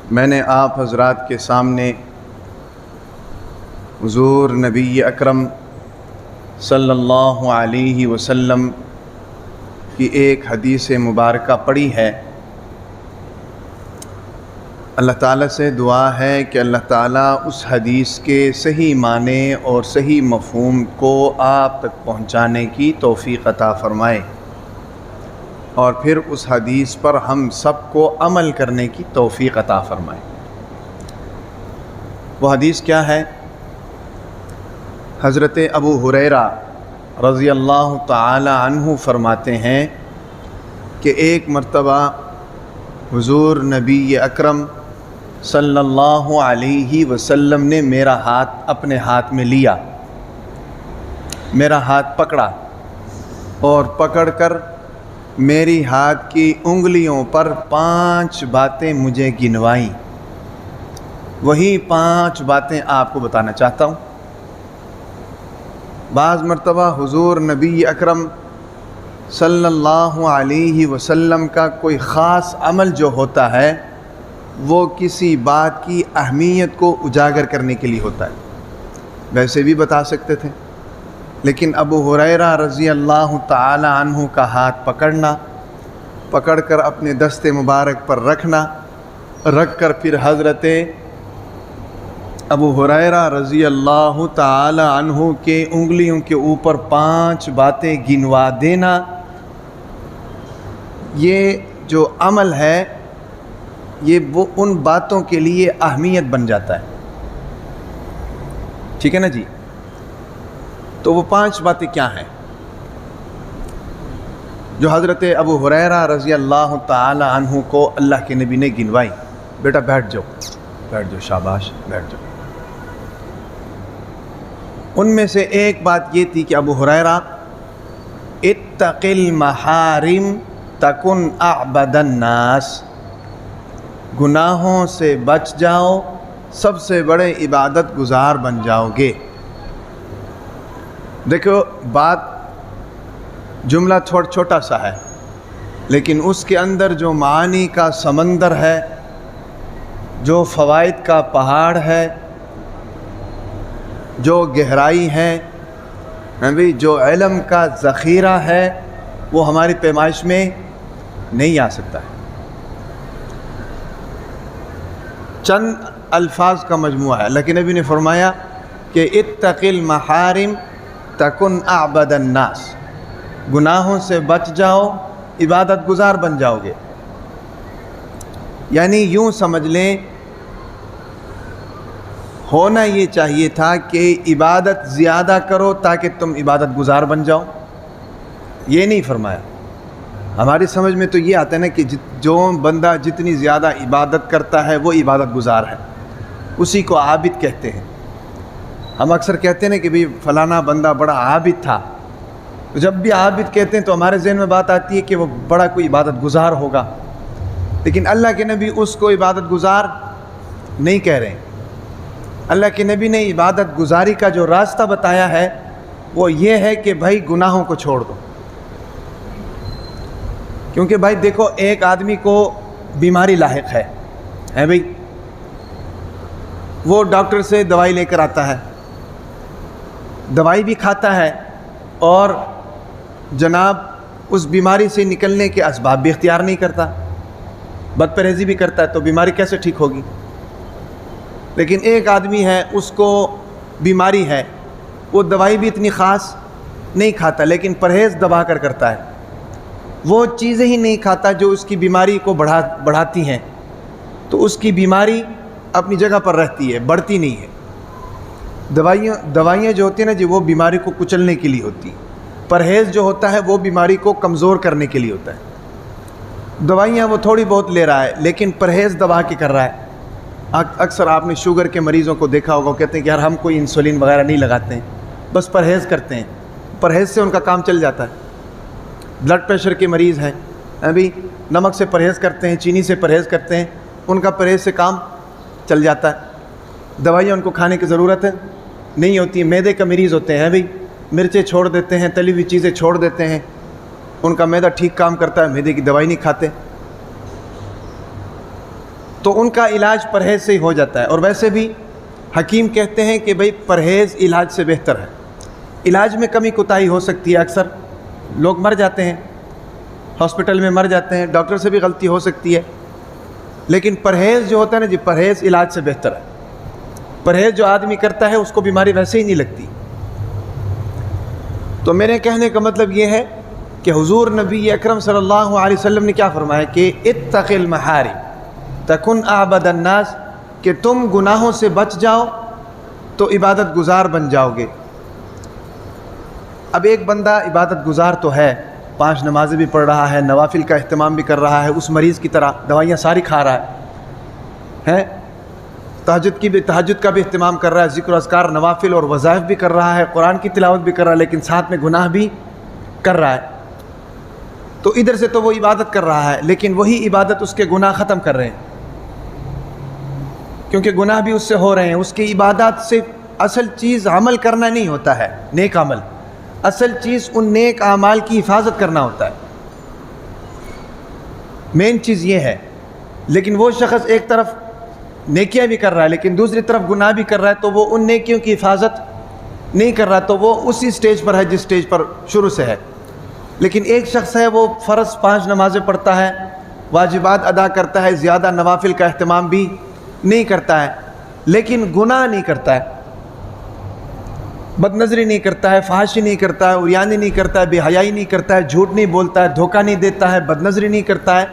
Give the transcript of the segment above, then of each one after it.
میں نے آپ حضرات کے سامنے حضور نبی اکرم صلی اللہ علیہ وسلم کی ایک حدیث مبارکہ پڑھی ہے۔ اللہ تعالیٰ سے دعا ہے کہ اللہ تعالیٰ اس حدیث کے صحیح معنی اور صحیح مفہوم کو آپ تک پہنچانے کی توفیق عطا فرمائے، اور پھر اس حدیث پر ہم سب کو عمل کرنے کی توفیق عطا فرمائے۔ وہ حدیث کیا ہے؟ حضرت ابو ہریرہ رضی اللہ تعالی عنہ فرماتے ہیں کہ ایک مرتبہ حضور نبی اکرم صلی اللہ علیہ وسلم نے میرا ہاتھ اپنے ہاتھ میں لیا، میرا ہاتھ پکڑا اور پکڑ کر میری ہاتھ کی انگلیوں پر 5 باتیں مجھے گنوائیں۔ وہی 5 باتیں آپ کو بتانا چاہتا ہوں۔ بعض مرتبہ حضور نبی اکرم صلی اللہ علیہ وسلم کا کوئی خاص عمل جو ہوتا ہے وہ کسی بات کی اہمیت کو اجاگر کرنے کے لیے ہوتا ہے، ویسے بھی بتا سکتے تھے، لیکن ابو ہریرہ رضی اللہ تعالی عنہ کا ہاتھ پکڑ کر اپنے دست مبارک پر رکھ کر پھر حضرت ابو ہریرہ رضی اللہ تعالی عنہ کے انگلیوں کے اوپر 5 باتیں گنوا دینا، یہ جو عمل ہے یہ وہ ان باتوں کے لیے اہمیت بن جاتا ہے، ٹھیک ہے نا جی؟ تو وہ 5 باتیں کیا ہیں جو حضرت ابو ہریرہ رضی اللہ تعالی عنہ کو اللہ کے نبی نے گنوائی؟ بیٹا بیٹھ جاؤ، شاباش، بیٹھ جاؤ۔ ان میں سے ایک بات یہ تھی کہ ابو ہریرہ، اتق المحارم تکن اعبد الناس، گناہوں سے بچ جاؤ، سب سے بڑے عبادت گزار بن جاؤ گے۔ دیکھو، بات جملہ چھوٹا سا ہے، لیکن اس کے اندر جو معانی کا سمندر ہے، جو فوائد کا پہاڑ ہے، جو گہرائی ہے، جو علم کا ذخیرہ ہے، وہ ہماری پیمائش میں نہیں آ سکتا ہے۔ چند الفاظ کا مجموعہ ہے۔ اللہ کے نبی نے فرمایا کہ اتق المحارم تکن اعبد الناس، گناہوں سے بچ جاؤ، عبادت گزار بن جاؤ گے۔ یعنی یوں سمجھ لیں، ہونا یہ چاہیے تھا کہ عبادت زیادہ کرو تاکہ تم عبادت گزار بن جاؤ، یہ نہیں فرمایا۔ ہماری سمجھ میں تو یہ آتا ہے نا کہ جو بندہ جتنی زیادہ عبادت کرتا ہے وہ عبادت گزار ہے، اسی کو عابد کہتے ہیں۔ ہم اکثر کہتے ہیں نا کہ بھئی فلانا بندہ بڑا عابد تھا، تو جب بھی عابد کہتے ہیں تو ہمارے ذہن میں بات آتی ہے کہ وہ بڑا کوئی عبادت گزار ہوگا، لیکن اللہ کے نبی اس کو عبادت گزار نہیں کہہ رہے ہیں۔ اللہ کے نبی نے عبادت گزاری کا جو راستہ بتایا ہے وہ یہ ہے کہ بھائی گناہوں کو چھوڑ دو۔ کیونکہ بھائی دیکھو، ایک آدمی کو بیماری لاحق ہے بھائی، وہ ڈاکٹر سے دوائی لے کر آتا ہے، دوائی بھی کھاتا ہے اور جناب اس بیماری سے نکلنے کے اسباب بھی اختیار نہیں کرتا، بد پرہیزی بھی کرتا ہے، تو بیماری کیسے ٹھیک ہوگی؟ لیکن ایک آدمی ہے، اس کو بیماری ہے، وہ دوائی بھی اتنی خاص نہیں کھاتا، لیکن پرہیز دبا کر کرتا ہے، وہ چیزیں ہی نہیں کھاتا جو اس کی بیماری کو بڑھاتی ہیں، تو اس کی بیماری اپنی جگہ پر رہتی ہے، بڑھتی نہیں ہے۔ دوائیاں جو ہوتی ہیں نا جی، وہ بیماری کو کچلنے کے لیے ہوتی ہیں، پرہیز جو ہوتا ہے وہ بیماری کو کمزور کرنے کے لیے ہوتا ہے۔ دوائیاں وہ تھوڑی بہت لے رہا ہے لیکن پرہیز دبا کے کر رہا ہے۔ اکثر آپ نے شوگر کے مریضوں کو دیکھا ہوگا، وہ کہتے ہیں کہ یار ہم کوئی انسولین وغیرہ نہیں لگاتے ہیں، بس پرہیز کرتے ہیں، پرہیز سے ان کا کام چل جاتا ہے۔ بلڈ پریشر کے مریض ہیں، ابھی نمک سے پرہیز کرتے ہیں، چینی سے پرہیز کرتے ہیں، ان کا پرہیز سے کام چل جاتا ہے۔ دوائیاں ان کو کھانے کی ضرورت ہے نہیں ہوتی۔ معدے کا مریض ہوتے ہیں بھائی، مرچیں چھوڑ دیتے ہیں، تلی ہوئی چیزیں چھوڑ دیتے ہیں، ان کا معدہ ٹھیک کام کرتا ہے، معدے کی دوائی نہیں کھاتے۔ تو ان کا علاج پرہیز سے ہی ہو جاتا ہے. اور ویسے بھی حکیم کہتے ہیں کہ بھئی پرہیز علاج سے بہتر ہے. علاج میں کمی کوتاہی ہو سکتی ہے، اکثر لوگ مر جاتے ہیں، ہاسپٹل میں مر جاتے ہیں، ڈاکٹر سے بھی غلطی ہو سکتی ہے، لیکن پرہیز جو ہوتا ہے نا جی، پرہیز علاج سے بہتر ہے. پرہیز جو آدمی کرتا ہے اس کو بیماری ویسے ہی نہیں لگتی. تو میرے کہنے کا مطلب یہ ہے کہ حضور نبی اکرم صلی اللہ علیہ وسلم نے کیا فرمایا کہ اتق المحارم تکن اعبد الناس، کہ تم گناہوں سے بچ جاؤ تو عبادت گزار بن جاؤ گے. اب ایک بندہ عبادت گزار تو ہے، 5 نمازیں بھی پڑھ رہا ہے، نوافل کا اہتمام بھی کر رہا ہے، اس مریض کی طرح دوائیاں ساری کھا رہا ہے، تہجد کا بھی اہتمام کر رہا ہے، ذکر و اذکار نوافل اور وظائف بھی کر رہا ہے، قرآن کی تلاوت بھی کر رہا ہے، لیکن ساتھ میں گناہ بھی کر رہا ہے. تو ادھر سے تو وہ عبادت کر رہا ہے، لیکن وہی عبادت اس کے گناہ ختم کر رہے ہیں، کیونکہ گناہ بھی اس سے ہو رہے ہیں. اس کی عبادات سے اصل چیز عمل کرنا نہیں ہوتا ہے، نیک عمل، اصل چیز ان نیک اعمال کی حفاظت کرنا ہوتا ہے، مین چیز یہ ہے. لیکن وہ شخص ایک طرف نیکیاں بھی کر رہا ہے لیکن دوسری طرف گناہ بھی کر رہا ہے، تو وہ ان نیکیوں کی حفاظت نہیں کر رہا، تو وہ اسی سٹیج پر ہے جس سٹیج پر شروع سے ہے. لیکن ایک شخص ہے وہ فرض 5 نمازیں پڑھتا ہے، واجبات ادا کرتا ہے، زیادہ نوافل کا اہتمام بھی نہیں کرتا ہے، لیکن گناہ نہیں کرتا ہے، بد نظری نہیں کرتا ہے، فحاشی نہیں کرتا ہے، عریانی نہیں کرتا ہے، بے حیائی نہیں کرتا ہے، جھوٹ نہیں بولتا ہے، دھوکہ نہیں دیتا ہے، بد نظری نہیں کرتا ہے،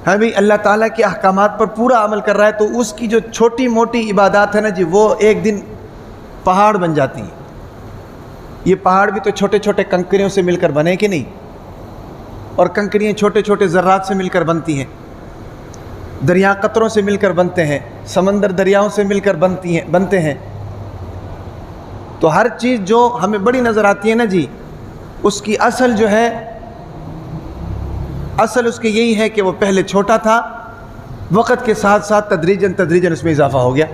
ہاں بھی اللہ تعالیٰ کے احکامات پر پورا عمل کر رہا ہے، تو اس کی جو چھوٹی موٹی عبادات ہے نا جی، وہ ایک دن پہاڑ بن جاتی ہیں. یہ پہاڑ بھی تو چھوٹے چھوٹے کنکریوں سے مل کر بنے کہ نہیں، اور کنکریاں چھوٹے چھوٹے ذرات سے مل کر بنتی ہیں، دریا قطروں سے مل کر بنتے ہیں، سمندر دریاؤں سے مل کر بنتے ہیں. تو ہر چیز جو ہمیں بڑی نظر آتی ہے نا جی، اس کی اصل جو ہے، اصل اس کی یہی ہے کہ وہ پہلے چھوٹا تھا، وقت کے ساتھ ساتھ تدریجاً اس میں اضافہ ہو گیا.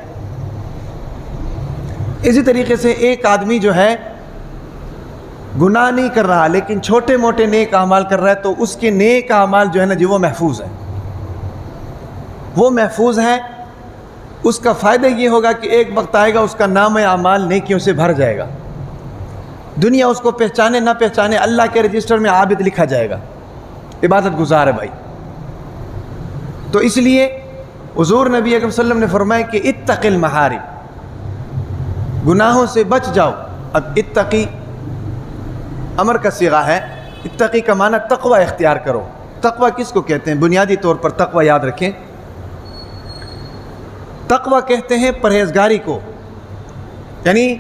اسی طریقے سے ایک آدمی جو ہے گناہ نہیں کر رہا لیکن چھوٹے موٹے نیک اعمال کر رہا ہے، تو اس کے نیک اعمال جو ہے نا جی وہ محفوظ ہیں، وہ محفوظ ہیں. اس کا فائدہ یہ ہوگا کہ ایک وقت آئے گا اس کا نام اعمال نیکیوں سے بھر جائے گا، دنیا اس کو پہچانے نہ پہچانے، اللہ کے رجسٹر میں عابد لکھا جائے گا، عبادت گزار ہے بھائی. تو اس لیے حضور نبی اکرم صلی اللہ علیہ وسلم نے فرمایا کہ اتق المحارم، گناہوں سے بچ جاؤ. اب اتقی امر کا صیغہ ہے، اتقی کا معنی تقوی اختیار کرو. تقوی کس کو کہتے ہیں؟ بنیادی طور پر تقوی یاد رکھیں، تقوی کہتے ہیں پرہیزگاری کو، یعنی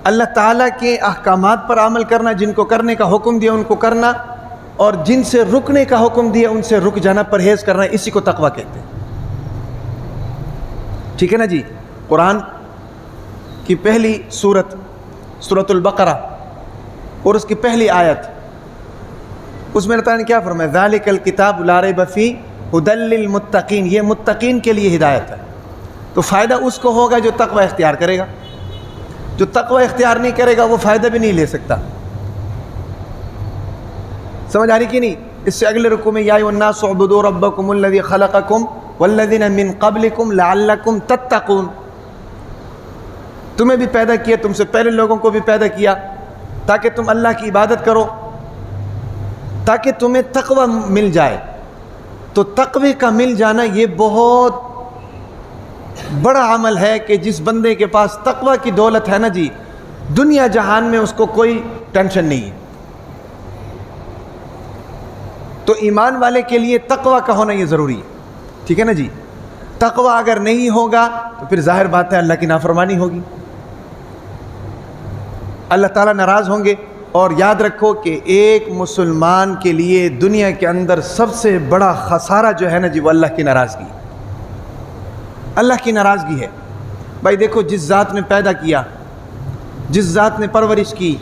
اللہ تعالیٰ کے احکامات پر عمل کرنا، جن کو کرنے کا حکم دیا ان کو کرنا، اور جن سے رکنے کا حکم دیا ان سے رک جانا، پرہیز کرنا، اسی کو تقوی کہتے ہیں. ٹھیک ہے نا جی. قرآن کی پہلی سورۃ البقرہ اور اس کی پہلی آیت، اس میں اللہ تعالیٰ نے کیا فرمایا؟ ذالک الکتاب لا ریب فیہ ھدی للمتقین، یہ متقین کے لیے ہدایت ہے. تو فائدہ اس کو ہوگا جو تقوی اختیار کرے گا، جو تقوی اختیار نہیں کرے گا وہ فائدہ بھی نہیں لے سکتا. سمجھ آ رہی کہ نہیں؟ اس سے اگلے رکوع میں یا ایھا الناس اعبدوا ربکم الذی خلقکم والذین من قبلکم لعلکم تتقون، تمہیں بھی پیدا کیا، تم سے پہلے لوگوں کو بھی پیدا کیا تاکہ تم اللہ کی عبادت کرو، تاکہ تمہیں تقوی مل جائے. تو تقوی کا مل جانا یہ بہت بڑا عمل ہے کہ جس بندے کے پاس تقوی کی دولت ہے نا جی، دنیا جہان میں اس کو کوئی ٹینشن نہیں ہے. تو ایمان والے کے لیے تقوی کا ہونا یہ ضروری ہے. ٹھیک ہے نا جی. تقوی اگر نہیں ہوگا تو پھر ظاہر بات ہے اللہ کی نافرمانی ہوگی، اللہ تعالیٰ ناراض ہوں گے. اور یاد رکھو کہ ایک مسلمان کے لیے دنیا کے اندر سب سے بڑا خسارہ جو ہے نا جی وہ اللہ کی ناراضگی، اللہ کی ناراضگی ہے. بھائی دیکھو، جس ذات نے پیدا کیا، جس ذات نے پرورش کی،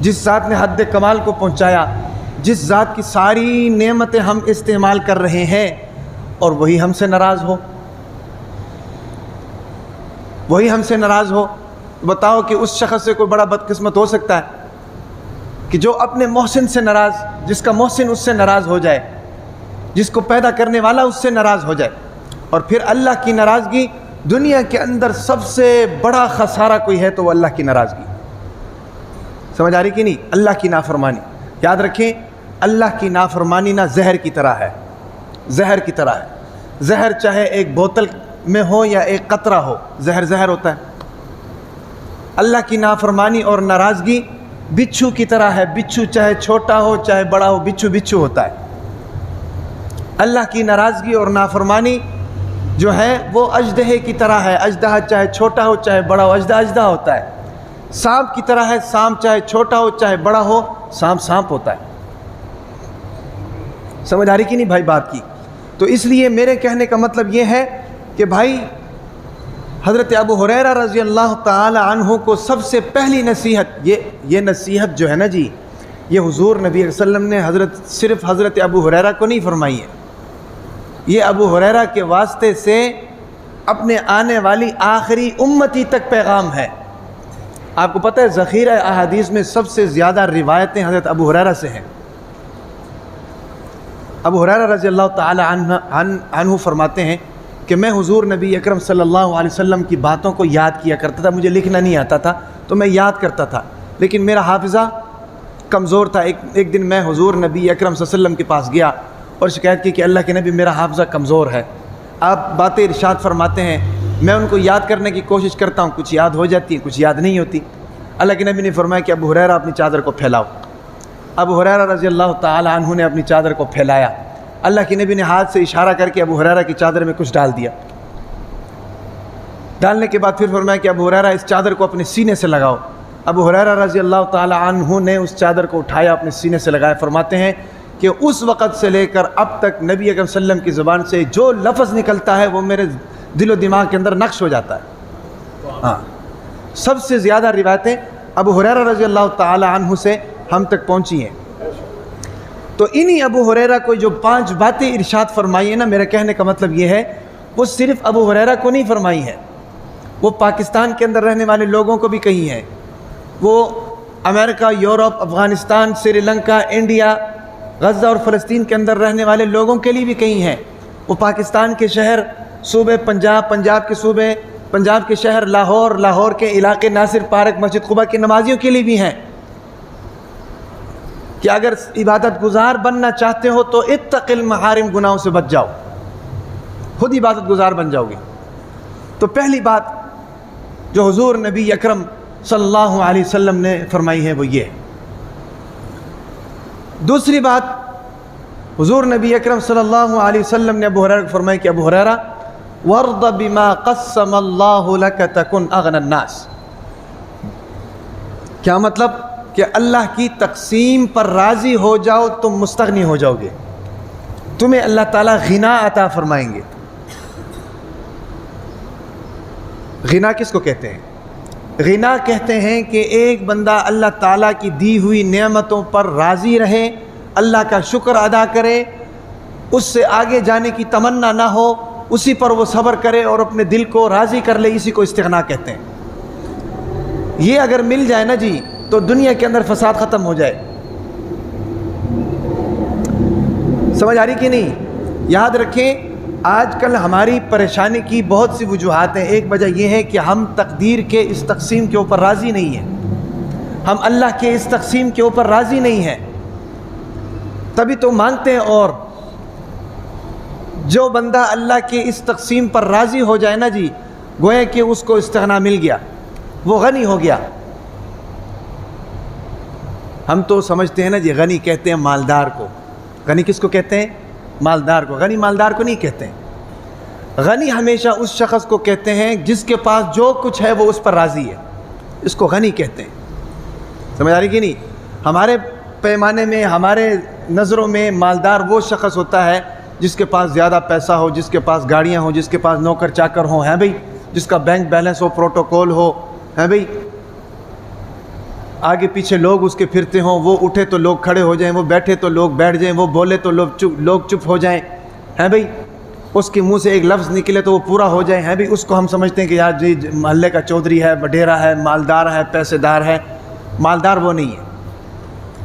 جس ذات نے حد کمال کو پہنچایا، جس ذات کی ساری نعمتیں ہم استعمال کر رہے ہیں، اور وہی ہم سے ناراض ہو، وہی ہم سے ناراض ہو. بتاؤ کہ اس شخص سے کوئی بڑا بدقسمت ہو سکتا ہے کہ جو اپنے محسن سے ناراض، جس کا محسن اس سے ناراض ہو جائے، جس کو پیدا کرنے والا اس سے ناراض ہو جائے. اور پھر اللہ کی ناراضگی، دنیا کے اندر سب سے بڑا خسارہ کوئی ہے تو وہ اللہ کی ناراضگی. سمجھ آ رہی کہ نہیں؟ اللہ کی نافرمانی. یاد رکھیں اللہ کی نافرمانی نہ زہر کی طرح ہے، زہر کی طرح ہے. زہر چاہے ایک بوتل میں ہو یا ایک قطرہ ہو، زہر زہر ہوتا ہے. اللہ کی نافرمانی اور ناراضگی بچھو کی طرح ہے. بچھو چاہے چھوٹا ہو چاہے بڑا ہو، بچھو بچھو ہوتا ہے. اللہ کی ناراضگی اور نافرمانی جو ہے وہ اژدہے کی طرح ہے. اژدہا چاہے چھوٹا ہو چاہے بڑا ہو، اژدہا اژدہا ہوتا ہے. سانپ کی طرح ہے، سانپ چاہے چھوٹا ہو چاہے بڑا ہو، سانپ سانپ ہوتا ہے. سمجھ آ رہی کہ نہیں بھائی بات کی؟ تو اس لیے میرے کہنے کا مطلب یہ ہے کہ بھائی حضرت ابو ہریرہ رضی اللہ تعالی عنہ کو سب سے پہلی نصیحت، یہ نصیحت جو ہے نا جی، یہ حضور نبی علیہ وسلم نے صرف حضرت ابو ہریرہ کو نہیں فرمائی ہے. یہ ابو ہریرہ کے واسطے سے اپنے آنے والی آخری امتی تک پیغام ہے. آپ کو پتہ ہے ذخیرہ احادیث میں سب سے زیادہ روایتیں حضرت ابو ہریرہ سے ہیں. ابو ہریرہ رضی اللہ تعالی عنہ فرماتے ہیں کہ میں حضور نبی اکرم صلی اللہ علیہ وسلم کی باتوں کو یاد کیا کرتا تھا. مجھے لکھنا نہیں آتا تھا تو میں یاد کرتا تھا، لیکن میرا حافظہ کمزور تھا. ایک دن میں حضور نبی اکرم صلی اللہ علیہ وسلم کے پاس گیا اور شکایت کی کہ اللہ کے نبی میرا حافظہ کمزور ہے، آپ باتیں ارشاد فرماتے ہیں، میں ان کو یاد کرنے کی کوشش کرتا ہوں، کچھ یاد ہو جاتی ہیں کچھ یاد نہیں ہوتی. اللہ کے نبی نے فرمایا کہ ابو ہریرہ اپنی چادر کو پھیلاؤ. ابو ہریرہ رضی اللہ تعالی عنہ نے اپنی چادر کو پھیلایا. اللہ کے نبی نے ہاتھ سے اشارہ کر کے ابو ہریرہ کی چادر میں کچھ ڈال دیا. ڈالنے کے بعد پھر فرمایا کہ ابو ہریرہ اس چادر کو اپنے سینے سے لگاؤ. ابو ہریرہ رضی اللہ تعالی عنہ نے اس چادر کو اٹھایا، اپنے سینے سے لگایا. فرماتے ہیں کہ اس وقت سے لے کر اب تک نبی اکرم صلی اللہ علیہ وسلم کی زبان سے جو لفظ نکلتا ہے وہ میرے دل و دماغ کے اندر نقش ہو جاتا ہے. ہاں، سب سے زیادہ روایتیں ابو ہریرہ رضی اللہ تعالی عنہ سے ہم تک پہنچی ہیں. تو انہی ابو ہریرہ کو جو 5 باتیں ارشاد فرمائی ہیں نا، میرے کہنے کا مطلب یہ ہے وہ صرف ابو ہریرہ کو نہیں فرمائی ہے، وہ پاکستان کے اندر رہنے والے لوگوں کو بھی کہی ہیں، وہ امریکہ، یورپ، افغانستان، سری لنکا، انڈیا، غزہ اور فلسطین کے اندر رہنے والے لوگوں کے لیے بھی کہی ہیں، وہ پاکستان کے شہر صوبے پنجاب، پنجاب کے صوبے، پنجاب کے شہر لاہور، لاہور کے علاقے ناصر پارک، مسجد قباء کے نمازیوں کے لیے بھی ہیں کہ اگر عبادت گزار بننا چاہتے ہو تو اتق المحارم، گناہوں سے بچ جاؤ، خود عبادت گزار بن جاؤ گے. تو پہلی بات جو حضور نبی اکرم صلی اللہ علیہ وسلم نے فرمائی ہے وہ یہ ہے. دوسری بات حضور نبی اکرم صلی اللہ علیہ وسلم نے ابو ہریرہ کو فرمائی کہ ابو ہریرہ وَارْضَ بِمَا قَسَّمَ اللَّهُ لَكَ تَكُنْ أَغْنَى النَّاسِ. کیا مطلب؟ کہ اللہ کی تقسیم پر راضی ہو جاؤ تم مستغنی ہو جاؤ گے، تمہیں اللہ تعالیٰ غنا عطا فرمائیں گے. غنا کس کو کہتے ہیں؟ غنا کہتے ہیں کہ ایک بندہ اللہ تعالیٰ کی دی ہوئی نعمتوں پر راضی رہے، اللہ کا شکر ادا کرے، اس سے آگے جانے کی تمنا نہ ہو، اسی پر وہ صبر کرے اور اپنے دل کو راضی کر لے، اسی کو استغنا کہتے ہیں. یہ اگر مل جائے نا جی تو دنیا کے اندر فساد ختم ہو جائے. سمجھ آ رہی کہ نہیں؟ یاد رکھیں آج کل ہماری پریشانی کی بہت سی وجوہات ہیں. ایک وجہ یہ ہے کہ ہم تقدیر کے اس تقسیم کے اوپر راضی نہیں ہیں، ہم اللہ کے اس تقسیم کے اوپر راضی نہیں ہیں، تبھی تو مانگتے ہیں. اور جو بندہ اللہ کے اس تقسیم پر راضی ہو جائے نا جی، گویا کہ اس کو استغنا مل گیا، وہ غنی ہو گیا. ہم تو سمجھتے ہیں نا جی غنی کہتے ہیں مالدار کو. غنی کس کو کہتے ہیں؟ مالدار کو. غنی مالدار کو نہیں کہتے ہیں. غنی ہمیشہ اس شخص کو کہتے ہیں جس کے پاس جو کچھ ہے وہ اس پر راضی ہے، اس کو غنی کہتے ہیں. سمجھ آ رہی کہ نہیں؟ ہمارے پیمانے میں، ہمارے نظروں میں مالدار وہ شخص ہوتا ہے جس کے پاس زیادہ پیسہ ہو، جس کے پاس گاڑیاں ہوں، جس کے پاس نوکر چاکر ہوں، ہیں بھئی، جس کا بینک بیلنس ہو، پروٹوکول ہو، ہیں بھئی، آگے پیچھے لوگ اس کے پھرتے ہوں، وہ اٹھے تو لوگ کھڑے ہو جائیں، وہ بیٹھے تو لوگ بیٹھ جائیں، وہ بولے تو لوگ چپ ہو جائیں، ہیں بھئی، اس کے منہ سے ایک لفظ نکلے تو وہ پورا ہو جائے، ہیں بھئی. اس کو ہم سمجھتے ہیں کہ یار جی محلے کا چودھری ہے، وڈیرا ہے، مالدار ہے، پیسے دار ہے. مالدار وہ نہیں ہے،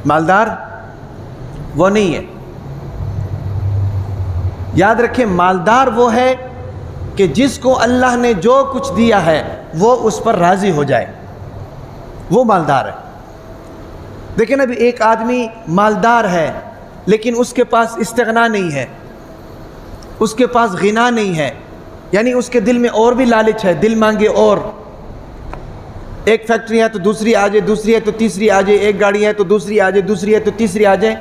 مالدار وہ نہیں ہے. یاد رکھیں مالدار وہ ہے کہ جس کو اللہ نے جو کچھ دیا ہے وہ اس پر راضی ہو جائے، وہ مالدار ہے۔ دیکھیں ابھی ایک آدمی مالدار ہے لیکن اس کے پاس استغنا نہیں ہے، اس کے پاس غنا نہیں ہے، یعنی اس کے دل میں اور بھی لالچ ہے، دل مانگے اور، ایک فیکٹری ہے تو دوسری آ جائے، دوسری ہے تو تیسری آ جائے، ایک گاڑی ہے تو دوسری آ جائے، دوسری ہے تو تیسری آ جائے،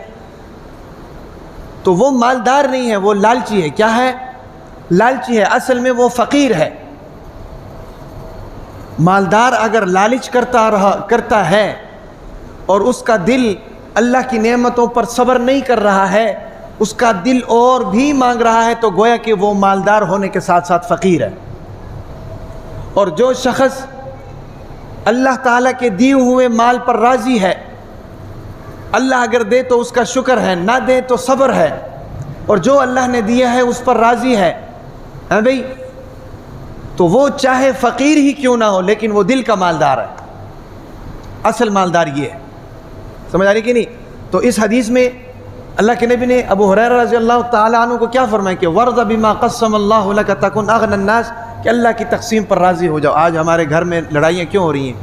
تو وہ مالدار نہیں ہے، وہ لالچی ہے۔ کیا ہے؟ لالچی ہے، اصل میں وہ فقیر ہے۔ مالدار اگر لالچ کرتا ہے اور اس کا دل اللہ کی نعمتوں پر صبر نہیں کر رہا ہے، اس کا دل اور بھی مانگ رہا ہے، تو گویا کہ وہ مالدار ہونے کے ساتھ ساتھ فقیر ہے۔ اور جو شخص اللہ تعالیٰ کے دیے ہوئے مال پر راضی ہے، اللہ اگر دے تو اس کا شکر ہے، نہ دے تو صبر ہے، اور جو اللہ نے دیا ہے اس پر راضی ہے، ہاں بھئی، تو وہ چاہے فقیر ہی کیوں نہ ہو لیکن وہ دل کا مالدار ہے۔ اصل مالدار یہ ہے، سمجھ آ رہی کہ نہیں؟ تو اس حدیث میں اللہ کے نبی نے ابو ہریرہ رضی اللہ تعالیٰ عنہ کو کیا فرمایا کہ وَرْضَ بِمَا قَسَّمَ اللَّهُ لَكَ تَكُنْ أَغْنَى النَّاسِ، کہ اللہ کی تقسیم پر راضی ہو جاؤ۔ آج ہمارے گھر میں لڑائیاں کیوں ہو رہی ہیں؟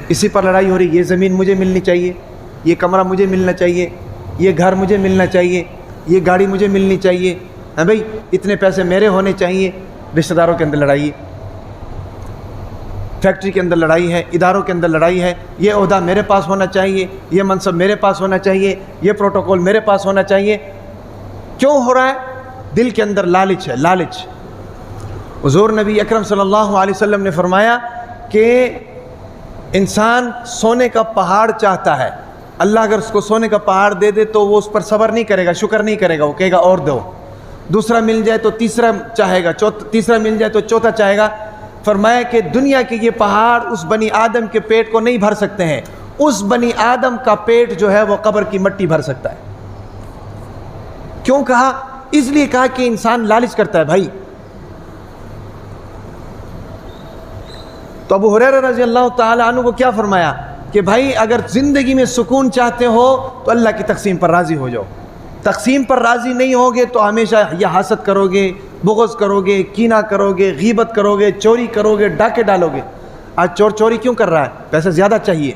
اسی پر لڑائی ہو رہی ہے، یہ زمین مجھے ملنی چاہیے، یہ کمرہ مجھے ملنا چاہیے، یہ گھر مجھے ملنا چاہیے، یہ گاڑی مجھے ملنی چاہیے، ہاں بھئی اتنے پیسے میرے ہونے چاہیے۔ رشتہ داروں کے اندر لڑائی ہے، فیکٹری کے اندر لڑائی ہے، اداروں کے اندر لڑائی ہے، یہ عہدہ میرے پاس ہونا چاہیے، یہ منصب میرے پاس ہونا چاہیے، یہ پروٹوکول میرے پاس ہونا چاہیے۔ کیوں ہو رہا ہے؟ دل کے اندر لالچ ہے، لالچ۔ حضور نبی اکرم صلی اللہ علیہ وسلم نے فرمایا کہ انسان سونے کا پہاڑ چاہتا ہے، اللہ اگر اس کو سونے کا پہاڑ دے دے تو وہ اس پر صبر نہیں کرے گا، شکر نہیں کرے گا، وہ کہے گا اور دو۔ دوسرا مل جائے تو تیسرا چاہے گا، تیسرا مل جائے تو چوتھا چاہے گا۔ فرمایا کہ دنیا کے یہ پہاڑ اس بنی آدم کے پیٹ کو نہیں بھر سکتے ہیں، اس بنی آدم کا پیٹ جو ہے وہ قبر کی مٹی بھر سکتا ہے۔ کیوں کہا؟ اس لیے کہا کہ انسان لالچ کرتا ہے بھائی۔ تو ابو ہریرہ رضی اللہ تعالیٰ عنہ کو کیا فرمایا کہ بھائی اگر زندگی میں سکون چاہتے ہو تو اللہ کی تقسیم پر راضی ہو جاؤ۔ تقسیم پر راضی نہیں ہوگے تو ہمیشہ یہ حسد کرو گے، بغض کرو گے، کینہ کرو گے، غیبت کرو گے، چوری کرو گے، ڈاکے ڈالو گے۔ آج چور چوری کیوں کر رہا ہے؟ پیسے زیادہ چاہیے۔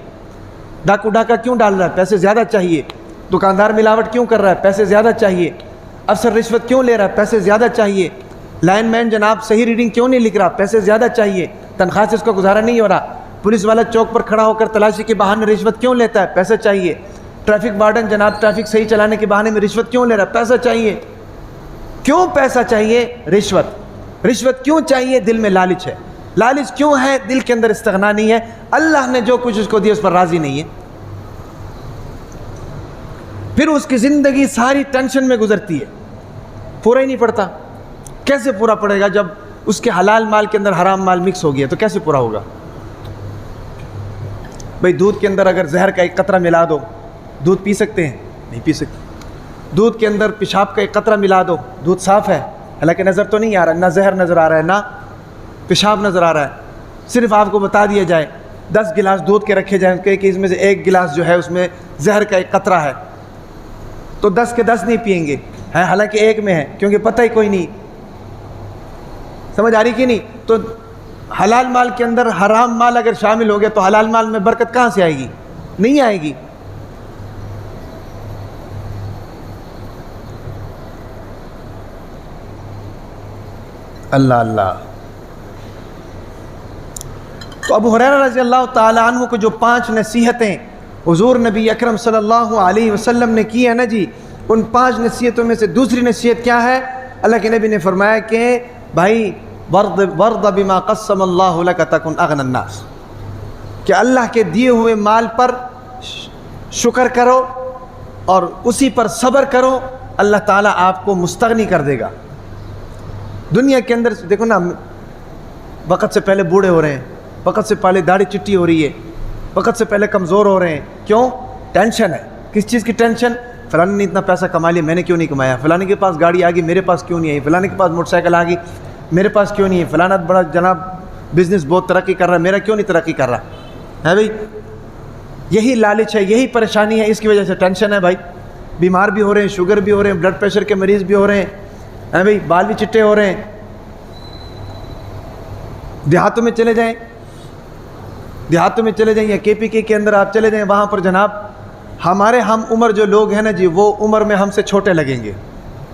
ڈاکو ڈاکہ کیوں ڈال رہا ہے؟ پیسے زیادہ چاہیے۔ دکاندار ملاوٹ کیوں کر رہا ہے؟ پیسے زیادہ چاہیے۔ افسر رشوت کیوں لے رہا ہے؟ پیسے زیادہ چاہیے۔ لائن مین جناب صحیح ریڈنگ کیوں نہیں لکھ رہا؟ پیسے زیادہ چاہیے۔ تنخواہ سے اس کو گزارا نہیں ہو رہا۔ پولیس والا چوک پر کھڑا ہو کر تلاشی کے بہانے رشوت کیوں لیتا ہے؟ پیسے چاہیے۔ ٹریفک وارڈن جناب ٹریفک صحیح چلانے کے بہانے میں رشوت کیوں لے رہا ہے؟ پیسہ چاہیے۔ کیوں پیسہ چاہیے؟ رشوت کیوں چاہیے؟ دل میں لالچ ہے۔ لالچ کیوں ہے؟ دل کے اندر استغنا نہیں ہے، اللہ نے جو کچھ اس کو دیا اس پر راضی نہیں ہے۔ پھر اس کی زندگی ساری ٹینشن میں گزرتی ہے، پورا ہی نہیں پڑتا۔ کیسے پورا پڑے گا جب اس کے حلال مال کے اندر حرام مال مکس ہو گیا؟ تو کیسے پورا ہوگا؟ بھئی دودھ کے اندر اگر زہر کا ایک قطرہ ملا دو، دودھ پی سکتے ہیں؟ نہیں پی سکتے۔ دودھ کے اندر پیشاب کا ایک قطرہ ملا دو، دودھ صاف ہے، حالانکہ نظر تو نہیں آ رہا، نہ زہر نظر آ رہا ہے نہ پیشاب نظر آ رہا ہے، صرف آپ کو بتا دیا جائے 10 گلاس دودھ کے رکھے جائیں کہ اس میں سے ایک گلاس جو ہے اس میں زہر کا ایک قطرہ ہے، تو 10 کے 10 نہیں پئیں گے، حالانکہ ایک میں ہے، کیونکہ پتہ ہی کوئی نہیں۔ سمجھ آ رہی کہ نہیں؟ تو حلال مال کے اندر حرام مال اگر شامل ہو گیا تو حلال مال میں برکت کہاں سے آئے گی؟ نہیں آئے گی۔ اللہ اللہ۔ تو ابو ہریرہ رضی اللہ تعالیٰ عنہ کو جو 5 نصیحتیں حضور نبی اکرم صلی اللہ علیہ وسلم نے کی ہے نا جی، ان 5 نصیحتوں میں سے دوسری نصیحت کیا ہے؟ اللہ کے نبی نے فرمایا کہ بھائی وَرْضَ بِمَا قَسَّمَ اللَّهُ لَكَ تَكُنْ أَغْنَى النَّاسِ، کہ اللہ کے دیے ہوئے مال پر شکر کرو اور اسی پر صبر کرو، اللہ تعالیٰ آپ کو مستغنی کر دے گا۔ دنیا کے اندر دیکھو نا، وقت سے پہلے بوڑھے ہو رہے ہیں، وقت سے پہلے داڑھی چٹی ہو رہی ہے، وقت سے پہلے کمزور ہو رہے ہیں۔ کیوں؟ ٹینشن ہے۔ کس چیز کی ٹینشن؟ فلانے نے اتنا پیسہ کما لیا، میں نے کیوں نہیں کمایا؟ فلانے کے پاس گاڑی آ گئی، میرے پاس کیوں نہیں آئی؟ فلانے کے پاس موٹر سائیکل آ گئی، میرے پاس کیوں نہیں ہے؟ فلانا بڑا جناب بزنس بہت ترقی کر رہا ہے، میرا کیوں نہیں ترقی کر رہا ہے بھائی؟ یہی لالچ ہے، یہی پریشانی ہے، اس کی وجہ سے ٹینشن ہے بھائی۔ بیمار بھی ہو رہے ہیں، شوگر بھی ہو رہے ہیں، بلڈ پریشر کے مریض بھی ہو رہے ہیں بھائی، بال بھی چٹے ہو رہے ہیں، دیہاتوں میں چلے جائیں، دیہاتوں میں چلے جائیں یا KPK کے اندر آپ چلے جائیں، وہاں پر جناب ہمارے ہم عمر جو لوگ ہیں نا جی، وہ عمر میں ہم سے چھوٹے لگیں گے،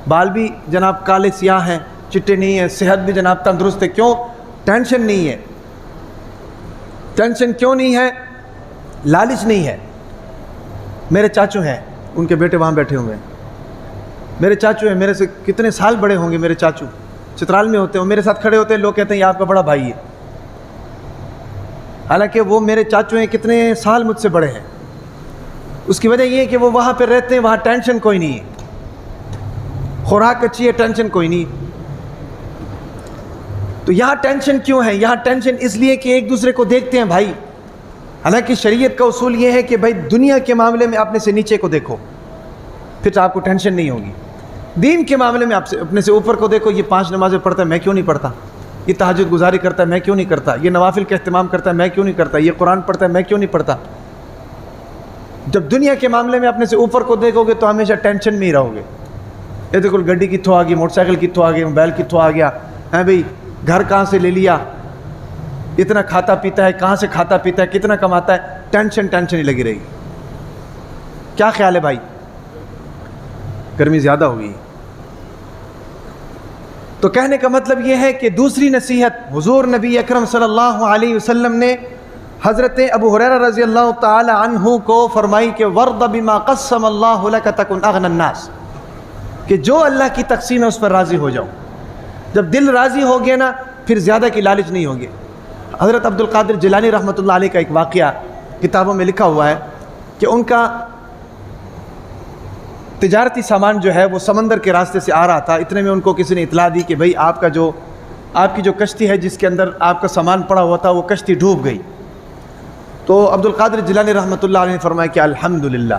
بال بھی جناب کالے سیاہ ہیں، چٹے نہیں ہیں، صحت بھی جناب تندرست ہے. کیوں؟ ٹینشن نہیں ہے. ٹینشن کیوں نہیں ہے؟ لالچ نہیں ہے. میرے چاچو ہیں، ان کے بیٹے وہاں بیٹھے ہوئے ہیں. میرے چاچو ہیں، میرے سے کتنے سال بڑے ہوں گے میرے چاچو، چترال میں ہوتے ہیں، میرے ساتھ کھڑے ہوتے ہیں، لوگ کہتے ہیں یہ آپ کا بڑا بھائی ہے. حالانکہ وہ میرے چاچو ہیں، کتنے سال مجھ سے بڑے ہیں. اس کی وجہ یہ ہے کہ وہ وہاں پہ رہتے ہیں، وہاں ٹینشن کوئی نہیں ہے، خوراک اچھی ہے، ٹینشن کوئی نہیں. تو یہاں ٹینشن کیوں ہے؟ یہاں ٹینشن اس لیے کہ ایک دوسرے کو دیکھتے ہیں بھائی. حالانکہ شریعت کا اصول یہ ہے کہ بھائی دنیا کے معاملے میں اپنے سے نیچے کو دیکھو، پھر آپ کو ٹینشن نہیں ہوگی. دین کے معاملے میں آپ سے اپنے سے اوپر کو دیکھو. یہ 5 نمازیں پڑھتا ہے، میں کیوں نہیں پڑھتا؟ یہ تہجد گزاری کرتا ہے، میں کیوں نہیں کرتا؟ یہ نوافل کا اہتمام کرتا ہے، میں کیوں نہیں کرتا؟ یہ قرآن پڑھتا ہے، میں کیوں نہیں پڑھتا؟ جب دنیا کے معاملے میں اپنے سے اوپر کو دیکھو گے تو ہمیشہ ٹینشن میں ہی رہو گے. یہ دیکھو گڈی کتوں آ گئی، موٹر سائیکل کتوں آ گئی، موبائل کتوں آ گیا ہے بھائی، گھر کہاں سے لے لیا، اتنا کھاتا پیتا ہے، کہاں سے کھاتا پیتا ہے، کتنا کماتا ہے. ٹینشن ہی لگی رہے گی. کیا خیال ہے بھائی؟ گرمی زیادہ ہوگی. تو کہنے کا مطلب یہ ہے کہ دوسری نصیحت حضور نبی اکرم صلی اللہ علیہ وسلم نے حضرت ابو ہریرہ رضی اللہ تعالی عنہ کو فرمائی کہ ورض بما قسم اللہ لک تکن اغنى الناس، کہ جو اللہ کی تقسیم ہے اس پر راضی ہو جاؤ. جب دل راضی ہو گیا نا پھر زیادہ کی لالچ نہیں ہوگی. حضرت عبد القادر جیلانی رحمۃ اللہ علیہ کا ایک واقعہ کتابوں میں لکھا ہوا ہے کہ ان کا تجارتی سامان جو ہے وہ سمندر کے راستے سے آ رہا تھا. اتنے میں ان کو کسی نے اطلاع دی کہ بھئی آپ کی جو کشتی ہے جس کے اندر آپ کا سامان پڑا ہوا تھا وہ کشتی ڈوب گئی. تو عبد القادر جیلانی رحمۃ اللہ علیہ نے فرمایا کہ الحمدللہ.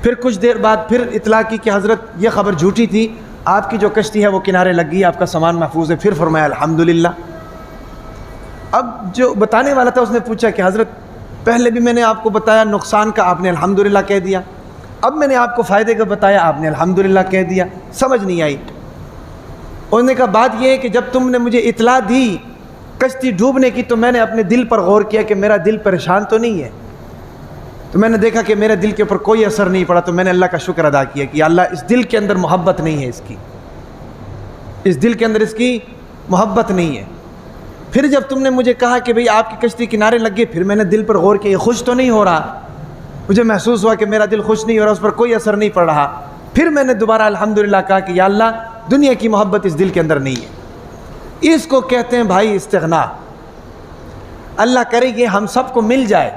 پھر کچھ دیر بعد پھر اطلاع کی کہ حضرت یہ خبر جھوٹی تھی، آپ کی جو کشتی ہے وہ کنارے لگ گئی، آپ کا سامان محفوظ ہے. پھر فرمایا الحمدللہ. اب جو بتانے والا تھا اس نے پوچھا کہ حضرت پہلے بھی میں نے آپ کو بتایا نقصان کا، آپ نے الحمدللہ کہہ دیا، اب میں نے آپ کو فائدے کا بتایا، آپ نے الحمدللہ کہہ دیا. سمجھ نہیں آئی. انہوں نے کہا بات یہ ہے کہ جب تم نے مجھے اطلاع دی کشتی ڈوبنے کی تو میں نے اپنے دل پر غور کیا کہ میرا دل پریشان تو نہیں ہے. تو میں نے دیکھا کہ میرے دل کے اوپر کوئی اثر نہیں پڑا. تو میں نے اللہ کا شکر ادا کیا کہ اللہ اس دل کے اندر محبت نہیں ہے، اس دل کے اندر اس کی محبت نہیں ہے. پھر جب تم نے مجھے کہا کہ بھئی آپ کی کشتی کنارے لگ گئی، پھر میں نے دل پر غور کیا، یہ خوش تو نہیں ہو رہا. مجھے محسوس ہوا کہ میرا دل خوش نہیں ہو رہا، اس پر کوئی اثر نہیں پڑ رہا. پھر میں نے دوبارہ الحمدللہ کہا کہ یا اللہ دنیا کی محبت اس دل کے اندر نہیں ہے. اس کو کہتے ہیں بھائی استغنا. اللہ کرے یہ ہم سب کو مل جائے،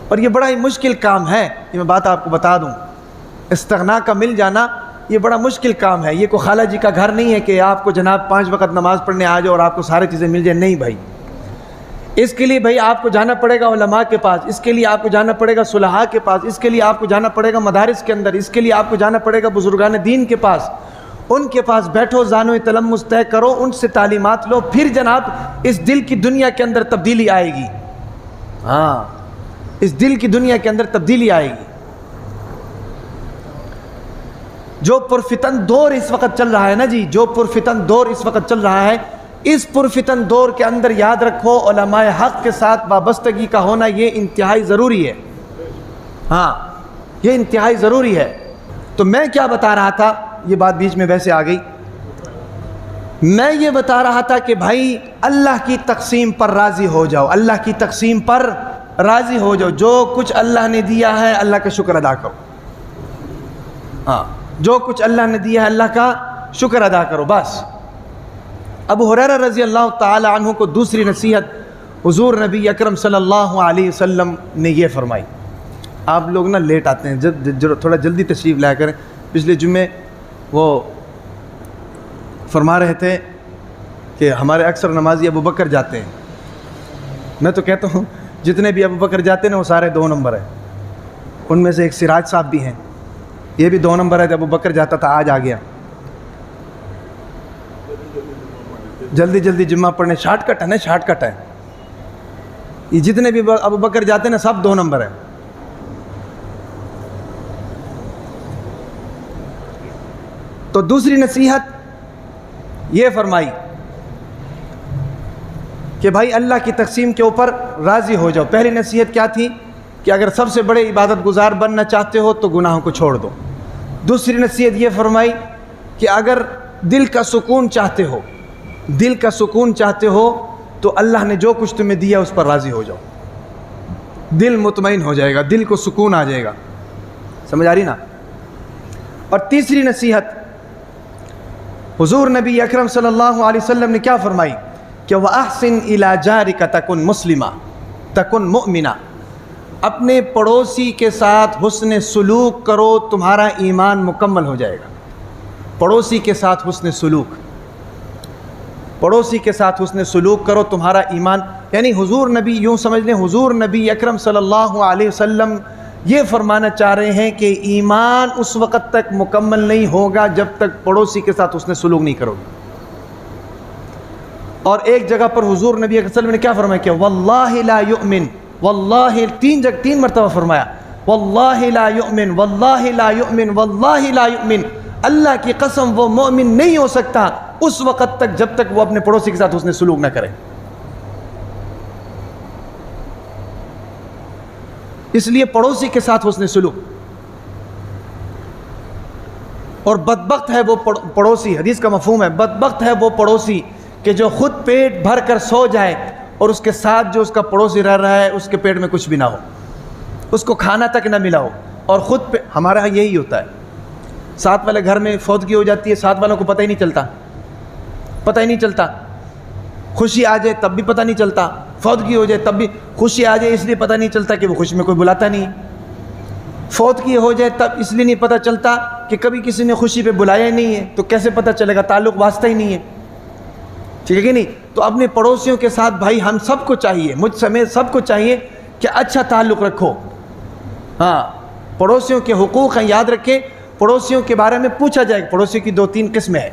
اور یہ بڑا ہی مشکل کام ہے. یہ میں بات آپ کو بتا دوں، استغنا کا مل جانا یہ بڑا مشکل کام ہے. یہ کوئی خالہ جی کا گھر نہیں ہے کہ آپ کو جناب 5 وقت نماز پڑھنے آ جاؤ اور آپ کو ساری چیزیں مل جائیں. نہیں بھائی، اس کے لیے بھائی آپ کو جانا پڑے گا علماء کے پاس، اس کے لیے آپ کو جانا پڑے گا صلحاء کے پاس، اس کے لیے آپ کو جانا پڑے گا مدارس کے اندر، اس کے لیے آپ کو جانا پڑے گا بزرگان دین کے پاس. ان کے پاس بیٹھو، زانو تلمس طے کرو، ان سے تعلیمات لو، پھر جناب اس دل کی دنیا کے اندر تبدیلی آئے گی. ہاں، اس دل کی دنیا کے اندر تبدیلی آئے گی. جو پرفتن دور اس وقت چل رہا ہے نا جی، جو پرفتن دور اس وقت چل رہا ہے، اس پرفتن دور کے اندر یاد رکھو علماء حق کے ساتھ وابستگی کا ہونا یہ انتہائی ضروری ہے. ہاں، یہ انتہائی ضروری ہے. تو میں کیا بتا رہا تھا، یہ بات بیچ میں ویسے آ گئی. میں یہ بتا رہا تھا کہ بھائی اللہ کی تقسیم پر راضی ہو جاؤ، اللہ کی تقسیم پر راضی ہو جاؤ. جو کچھ اللہ نے دیا ہے اللہ کا شکر ادا کرو. ہاں، جو کچھ اللہ نے دیا ہے اللہ کا شکر ادا کرو بس. ابو ہریرہ رضی اللہ تعالی عنہ کو دوسری نصیحت حضور نبی اکرم صلی اللہ علیہ وسلم نے یہ فرمائی. آپ لوگ نا لیٹ آتے ہیں، تھوڑا جلدی تشریف لایا کریں. پچھلے جمعے وہ فرما رہے تھے کہ ہمارے اکثر نمازی ابو بکر جاتے ہیں. میں تو کہتا ہوں جتنے بھی ابو بکر جاتے ہیں نا وہ سارے 2 نمبر ہیں. ان میں سے ایک سراج صاحب بھی ہیں، یہ بھی 2 نمبر ہے. ابو بکر جاتا تھا، آج آ گیا. جلدی جلدی جمعہ پڑھنے، شارٹ کٹ ہے نا، شارٹ کٹ ہے. یہ جتنے بھی ابو بکر جاتے ہیں نا سب 2 نمبر ہیں. تو دوسری نصیحت یہ فرمائی کہ بھائی اللہ کی تقسیم کے اوپر راضی ہو جاؤ۔ پہلی نصیحت کیا تھی کہ اگر سب سے بڑے عبادت گزار بننا چاہتے ہو تو گناہوں کو چھوڑ دو۔ دوسری نصیحت یہ فرمائی کہ اگر دل کا سکون چاہتے ہو، دل کا سکون چاہتے ہو تو اللہ نے جو کچھ تمہیں دیا اس پر راضی ہو جاؤ، دل مطمئن ہو جائے گا، دل کو سکون آ جائے گا۔ سمجھ آ رہی نا؟ اور تیسری نصیحت حضور نبی اکرم صلی اللہ علیہ وسلم نے کیا فرمائی کہ وَأَحْسِنْ إِلَىٰ جَارِكَ تَكُنْ مُسْلِمًا تَكُنْ مُؤْمِنًا، اپنے پڑوسی کے ساتھ حسن سلوک کرو، تمہارا ایمان مکمل ہو جائے گا۔ پڑوسی کے ساتھ حسن سلوک، پڑوسی کے ساتھ حسن سلوک کرو، تمہارا ایمان، یعنی حضور نبی، یوں سمجھ لیں حضور نبی اکرم صلی اللہ علیہ وسلم یہ فرمانا چاہ رہے ہیں کہ ایمان اس وقت تک مکمل نہیں ہوگا جب تک پڑوسی کے ساتھ حسن سلوک نہیں کرو گے۔ اور ایک جگہ پر حضور نبی اکرم صلی اللہ علیہ وسلم نے کیا فرمایا کہ واللہ لا یؤمن، واللہ تین مرتبہ فرمایا واللہ لا یؤمن، واللہ لا یؤمن، واللہ لا یؤمن، اللہ کی قسم وہ مومن نہیں ہو سکتا اس وقت تک جب تک وہ اپنے پڑوسی کے ساتھ حسن سلوک نہ کرے۔ اس لیے پڑوسی کے ساتھ حسن سلوک، اور بدبخت ہے وہ پڑوسی، حدیث کا مفہوم ہے بدبخت ہے وہ پڑوسی کہ جو خود پیٹ بھر کر سو جائے اور اس کے ساتھ جو اس کا پڑوسی رہ رہا ہے اس کے پیٹ میں کچھ بھی نہ ہو، اس کو کھانا تک نہ ملا ہو، اور خود پہ ہمارا یہی ہوتا ہے، ساتھ والے گھر میں فوتگی ہو جاتی ہے، ساتھ والوں کو پتہ ہی نہیں چلتا، پتہ ہی نہیں چلتا، خوشی آ جائے تب بھی پتہ نہیں چلتا، فوتگی ہو جائے تب بھی خوشی آ جائے اس لیے پتہ نہیں چلتا کہ وہ خوشی میں کوئی بلاتا نہیں، فوتگی ہو جائے تب اس لیے نہیں پتہ چلتا کہ کبھی کسی نے خوشی پہ بلایا ہی نہیں ہے، تو کیسے پتہ چلے گا، تعلق واسطہ ہی نہیں ہے، ٹھیک ہے کہ نہیں؟ تو اپنے پڑوسیوں کے ساتھ بھائی ہم سب کو چاہیے، مجھ سمیت سب کو چاہیے کہ اچھا تعلق رکھو۔ ہاں، پڑوسیوں کے حقوق ہیں، یاد رکھیں، پڑوسیوں کے بارے میں پوچھا جائے گا۔ پڑوسی کی 2-3 قسمیں ہیں،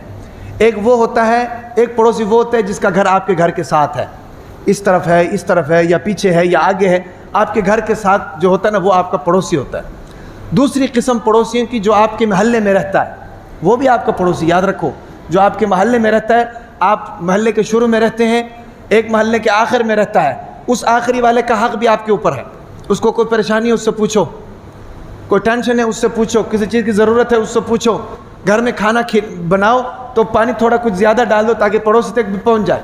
ایک وہ ہوتا ہے، ایک پڑوسی وہ ہوتا ہے جس کا گھر آپ کے گھر کے ساتھ ہے، اس طرف ہے، اس طرف ہے، یا پیچھے ہے یا آگے ہے، آپ کے گھر کے ساتھ جو ہوتا ہے نا وہ آپ کا پڑوسی ہوتا ہے۔ دوسری قسم پڑوسیوں کی جو آپ کے محلے میں رہتا ہے، وہ بھی آپ کا پڑوسی، یاد رکھو، جو آپ کے محلے میں رہتا ہے، آپ محلے کے شروع میں رہتے ہیں، ایک محلے کے آخر میں رہتا ہے، اس آخری والے کا حق بھی آپ کے اوپر ہے، اس کو کوئی پریشانی ہے اس سے پوچھو، کوئی ٹینشن ہے اس سے پوچھو، کسی چیز کی ضرورت ہے اس سے پوچھو، گھر میں کھانا بناؤ تو پانی تھوڑا کچھ زیادہ ڈال دو تاکہ پڑوسی تک بھی پہنچ جائے۔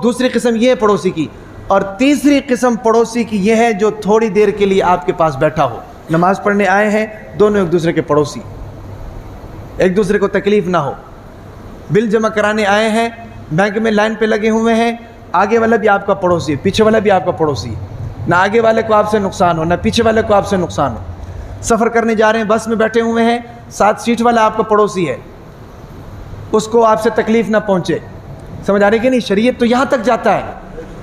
دوسری قسم یہ ہے پڑوسی کی، اور تیسری قسم پڑوسی کی یہ ہے جو تھوڑی دیر کے لیے آپ کے پاس بیٹھا ہو، نماز پڑھنے آئے ہیں، دونوں ایک دوسرے کے پڑوسی، ایک دوسرے کو تکلیف نہ ہو، بل جمع کرانے آئے ہیں، بینک میں لائن پہ لگے ہوئے ہیں، آگے والا بھی آپ کا پڑوسی ہے، پیچھے والا بھی آپ کا پڑوسی ہے، نہ آگے والے کو آپ سے نقصان ہو، نہ پیچھے والے کو آپ سے نقصان ہو۔ سفر کرنے جا رہے ہیں، بس میں بیٹھے ہوئے ہیں، 7 سیٹ والا آپ کا پڑوسی ہے، اس کو آپ سے تکلیف نہ پہنچے۔ سمجھ آ رہی کہ نہیں؟ شریعت تو یہاں تک جاتا ہے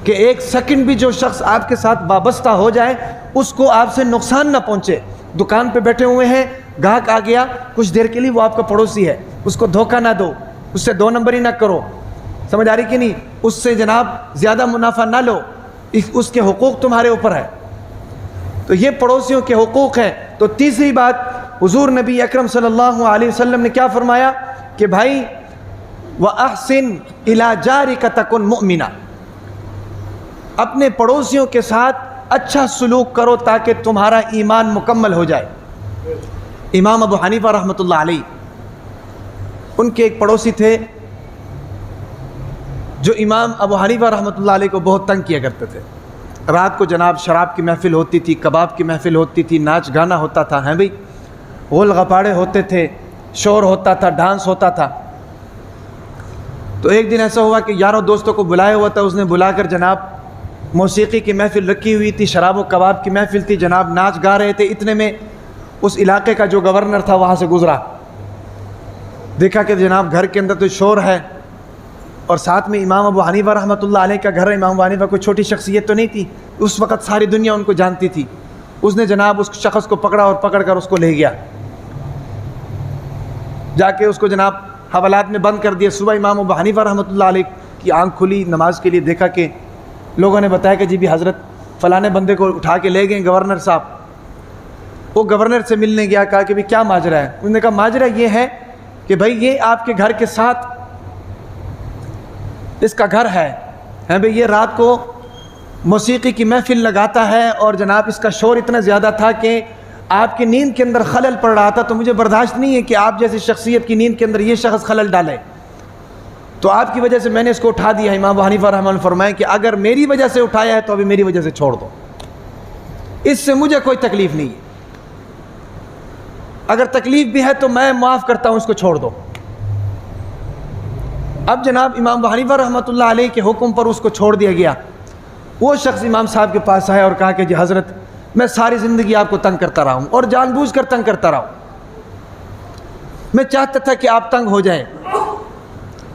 کہ ایک سیکنڈ بھی جو شخص آپ کے ساتھ وابستہ ہو جائے اس کو آپ سے نقصان نہ پہنچے۔ دکان پہ بیٹھے ہوئے ہیں، گاہک آ گیا کچھ دیر کے لیے، وہ آپ کا پڑوسی ہے، اس کو دھوکہ نہ دو، اس سے 2 نمبری نہ کرو۔ سمجھ آ رہی کہ نہیں؟ اس سے جناب زیادہ منافع نہ لو، اس کے حقوق تمہارے اوپر ہے۔ تو یہ پڑوسیوں کے حقوق ہیں۔ تو تیسری بات حضور نبی اکرم صلی اللہ علیہ وسلم نے کیا فرمایا کہ بھائی وَأَحْسِنْ إِلَىٰ جَارِكَ تَكُنْ مُؤْمِنًا، اپنے پڑوسیوں کے ساتھ اچھا سلوک کرو تاکہ تمہارا ایمان مکمل ہو جائے۔ امام ابو حنیفہ رحمۃ اللہ علیہ، ان کے ایک پڑوسی تھے جو امام ابو حنیفہ رحمۃ اللہ علیہ کو بہت تنگ کیا کرتے تھے۔ رات کو جناب شراب کی محفل ہوتی تھی، کباب کی محفل ہوتی تھی، ناچ گانا ہوتا تھا، ہیں بھئی، غول غپاڑے ہوتے تھے، شور ہوتا تھا، ڈانس ہوتا تھا۔ تو ایک دن ایسا ہوا کہ یاروں دوستوں کو بلایا ہوا تھا، اس نے بلا کر جناب موسیقی کی محفل رکھی ہوئی تھی، شراب و کباب کی محفل تھی، جناب ناچ گا رہے تھے۔ اتنے میں اس علاقے کا جو گورنر تھا وہاں سے گزرا، دیکھا کہ جناب گھر کے اندر تو شور ہے، اور ساتھ میں امام ابو حنیفہ رحمۃ اللہ علیہ کا گھر ہے۔ امام ابو حنیفہ کوئی چھوٹی شخصیت تو نہیں تھی، اس وقت ساری دنیا ان کو جانتی تھی۔ اس نے جناب اس شخص کو پکڑا اور پکڑ کر اس کو لے گیا، جا کے اس کو جناب حوالات میں بند کر دیا۔ صبح امام ابو حنیفہ رحمۃ اللہ علیہ کی آنکھ کھلی نماز کے لیے، دیکھا کہ لوگوں نے بتایا کہ جی بھی حضرت فلانے بندے کو اٹھا کے لے گئے گورنر صاحب۔ وہ گورنر سے ملنے گیا، کہا کہ بھی کیا ماجرا ہے؟ انہوں نے کہا ماجرا یہ ہے کہ بھائی یہ آپ کے گھر کے ساتھ اس کا گھر ہے بھئی یہ رات کو موسیقی کی محفل لگاتا ہے اور جناب اس کا شور اتنا زیادہ تھا کہ آپ کی نیند کے اندر خلل پڑ رہا تھا، تو مجھے برداشت نہیں ہے کہ آپ جیسی شخصیت کی نیند کے اندر یہ شخص خلل ڈالے، تو آپ کی وجہ سے میں نے اس کو اٹھا دیا۔ امام ابو حنیفہ رحمہ اللہ فرمائے کہ اگر میری وجہ سے اٹھایا ہے تو ابھی میری وجہ سے چھوڑ دو، اس سے مجھے کوئی تکلیف نہیں ہے، اگر تکلیف بھی ہے تو میں معاف کرتا ہوں، اس کو چھوڑ دو۔ اب جناب امام ابو حنیفہ رحمۃ اللہ علیہ کے حکم پر اس کو چھوڑ دیا گیا۔ وہ شخص امام صاحب کے پاس آیا اور کہا کہ جی حضرت میں ساری زندگی آپ کو تنگ کرتا رہا ہوں اور جان بوجھ کر تنگ کرتا رہا ہوں، میں چاہتا تھا کہ آپ تنگ ہو جائیں،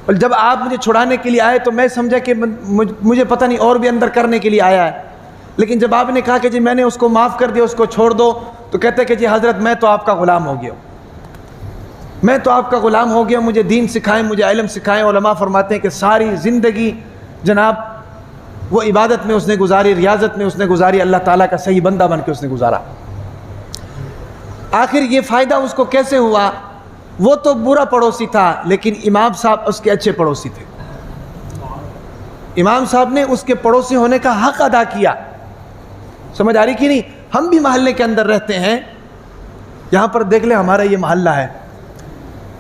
اور جب آپ مجھے چھڑانے کے لیے آئے تو میں سمجھا کہ مجھے پتہ نہیں اور بھی اندر کرنے کے لیے آیا ہے، لیکن جب آپ نے کہا کہ جی میں نے اس کو معاف کر دیا، اس کو چھوڑ دو، تو کہتے کہ جی حضرت میں تو آپ کا غلام ہو گیا ہوں، میں تو آپ کا غلام ہو گیا، مجھے دین سکھائیں، مجھے علم سکھائیں۔ علماء فرماتے ہیں کہ ساری زندگی جناب وہ عبادت میں اس نے گزاری، ریاضت میں اس نے گزاری، اللہ تعالیٰ کا صحیح بندہ بن کے اس نے گزارا۔ آخر یہ فائدہ اس کو کیسے ہوا؟ وہ تو برا پڑوسی تھا لیکن امام صاحب اس کے اچھے پڑوسی تھے، امام صاحب نے اس کے پڑوسی ہونے کا حق ادا کیا۔ سمجھ آ رہی کہ نہیں؟ ہم بھی محلے کے اندر رہتے ہیں، یہاں پر دیکھ لیں ہمارا یہ محلہ ہے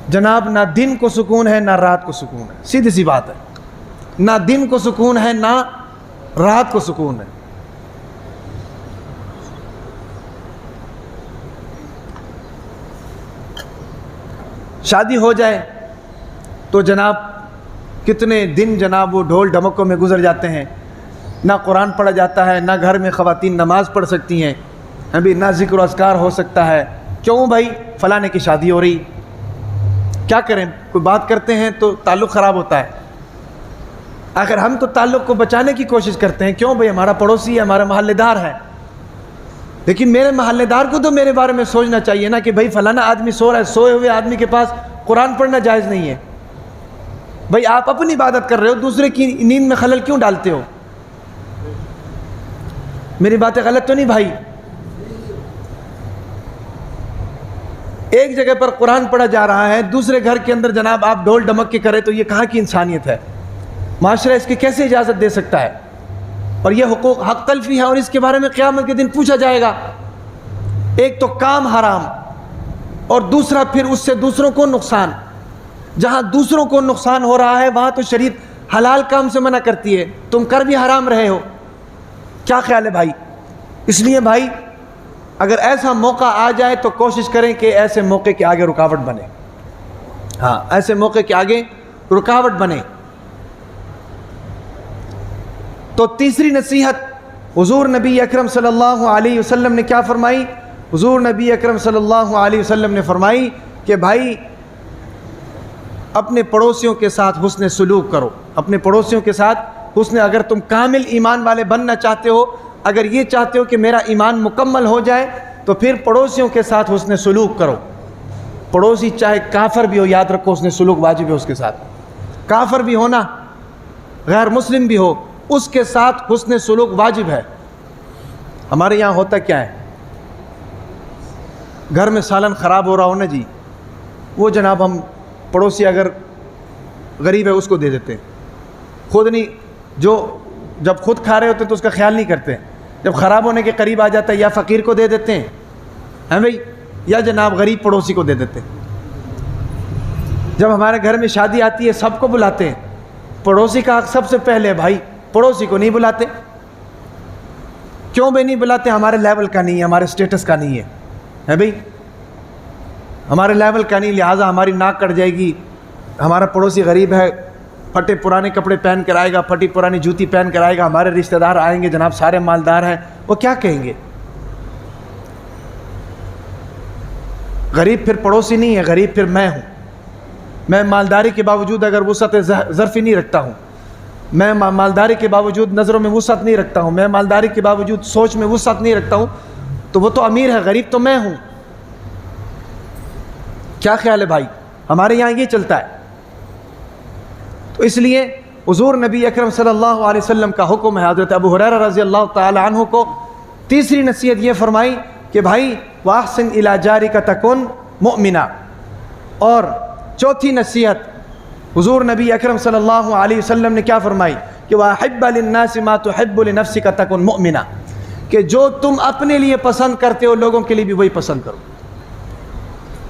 جناب، نہ دن کو سکون ہے نہ رات کو سکون ہے، سیدھی سی بات ہے، نہ دن کو سکون ہے نہ رات کو سکون ہے۔ شادی ہو جائے تو جناب کتنے دن جناب وہ ڈھول ڈھمکوں میں گزر جاتے ہیں، نہ قرآن پڑھا جاتا ہے، نہ گھر میں خواتین نماز پڑھ سکتی ہیں، ابھی نہ ذکر و اذکار ہو سکتا ہے۔ کیوں بھائی؟ فلانے کی شادی ہو رہی، کیا کریں؟ کوئی بات کرتے ہیں تو تعلق خراب ہوتا ہے۔ آخر ہم تو تعلق کو بچانے کی کوشش کرتے ہیں، کیوں بھائی ہمارا پڑوسی ہے، ہمارا محلے دار ہے، لیکن میرے محلے دار کو تو میرے بارے میں سوچنا چاہیے نا کہ بھائی فلانا آدمی سو رہا ہے، سوئے ہوئے آدمی کے پاس قرآن پڑھنا جائز نہیں ہے۔ بھائی آپ اپنی عبادت کر رہے ہو، دوسرے کی نیند میں خلل کیوں ڈالتے ہو؟ میری باتیں غلط تو نہیں بھائی؟ ایک جگہ پر قرآن پڑھا جا رہا ہے، دوسرے گھر کے اندر جناب آپ ڈھول ڈمک کے کرے تو یہ کہاں کی انسانیت ہے؟ معاشرہ اس کی کیسے اجازت دے سکتا ہے؟ اور یہ حقوق حق تلفی ہے اور اس کے بارے میں قیامت کے دن پوچھا جائے گا۔ ایک تو کام حرام اور دوسرا پھر اس سے دوسروں کو نقصان۔ جہاں دوسروں کو نقصان ہو رہا ہے وہاں تو شریعت حلال کام سے منع کرتی ہے، تم کر بھی حرام رہے ہو۔ کیا خیال ہے بھائی؟ اس لیے بھائی اگر ایسا موقع آ جائے تو کوشش کریں کہ ایسے موقع کے آگے رکاوٹ بنے، ہاں ایسے موقع کے آگے رکاوٹ بنے۔ تو تیسری نصیحت حضور نبی اکرم صلی اللہ علیہ وسلم نے کیا فرمائی؟ حضور نبی اکرم صلی اللہ علیہ وسلم نے فرمائی کہ بھائی اپنے پڑوسیوں کے ساتھ حسن سلوک کرو، اپنے پڑوسیوں کے ساتھ حسن، اگر تم کامل ایمان والے بننا چاہتے ہو، اگر یہ چاہتے ہو کہ میرا ایمان مکمل ہو جائے تو پھر پڑوسیوں کے ساتھ حسن سلوک کرو۔ پڑوسی چاہے کافر بھی ہو، یاد رکھو حسن سلوک واجب ہے اس کے ساتھ، کافر بھی ہونا، غیر مسلم بھی ہو، اس کے ساتھ حسن سلوک واجب ہے۔ ہمارے یہاں ہوتا کیا ہے، گھر میں سالن خراب ہو رہا ہو نا جی، وہ جناب ہم پڑوسی اگر غریب ہے اس کو دے دیتے ہیں، خود نہیں، جو جب خود کھا رہے ہوتے تو اس کا خیال نہیں کرتے، جب خراب ہونے کے قریب آ جاتا ہے یا فقیر کو دے دیتے ہیں بھائی، یا جناب غریب پڑوسی کو دے دیتے ہیں۔ جب ہمارے گھر میں شادی آتی ہے سب کو بلاتے ہیں، پڑوسی کا حق سب سے پہلے بھائی، پڑوسی کو نہیں بلاتے۔ کیوں بھائی نہیں بلاتے؟ ہمارے لیول کا نہیں ہے، ہمارے سٹیٹس کا نہیں ہے بھائی، ہمارے لیول کا نہیں، لہٰذا ہماری ناک کٹ جائے گی۔ ہمارا پڑوسی غریب ہے، پھٹے پرانے کپڑے پہن کر آئے گا، پھٹی پرانی جوتی پہن کر آئے گا، ہمارے رشتہ دار آئیں گے جناب سارے مالدار ہیں، وہ کیا کہیں گے؟ غریب پھر پڑوسی نہیں ہے، غریب پھر میں ہوں۔ میں مالداری کے باوجود اگر وسعت ظرفی نہیں رکھتا ہوں، میں مالداری کے باوجود نظروں میں وسعت نہیں رکھتا ہوں، میں مالداری کے باوجود سوچ میں وسعت نہیں رکھتا ہوں، تو وہ تو امیر ہے، غریب تو میں ہوں۔ کیا خیال ہے بھائی؟ ہمارے یہاں یہ چلتا ہے۔ تو اس لیے حضور نبی اکرم صلی اللہ علیہ وسلم کا حکم ہے، حضرت ابو ہریرہ رضی اللہ تعالی عنہ کو تیسری نصیحت یہ فرمائی کہ بھائی وَأَحْسِنْ إِلَىٰ جَارِكَ تَكُنْ مُؤْمِنًا، اور چوتھی نصیحت حضور نبی اکرم صلی اللہ علیہ وسلم نے کیا فرمائی کہ وَأَحِبَّ لِلنَّاسِ مَا تُحِبُّ لِنَفْسِكَ تَكُنْ مُؤْمِنًا، کہ جو تم اپنے لیے پسند کرتے ہو لوگوں کے لیے بھی وہی پسند کرو.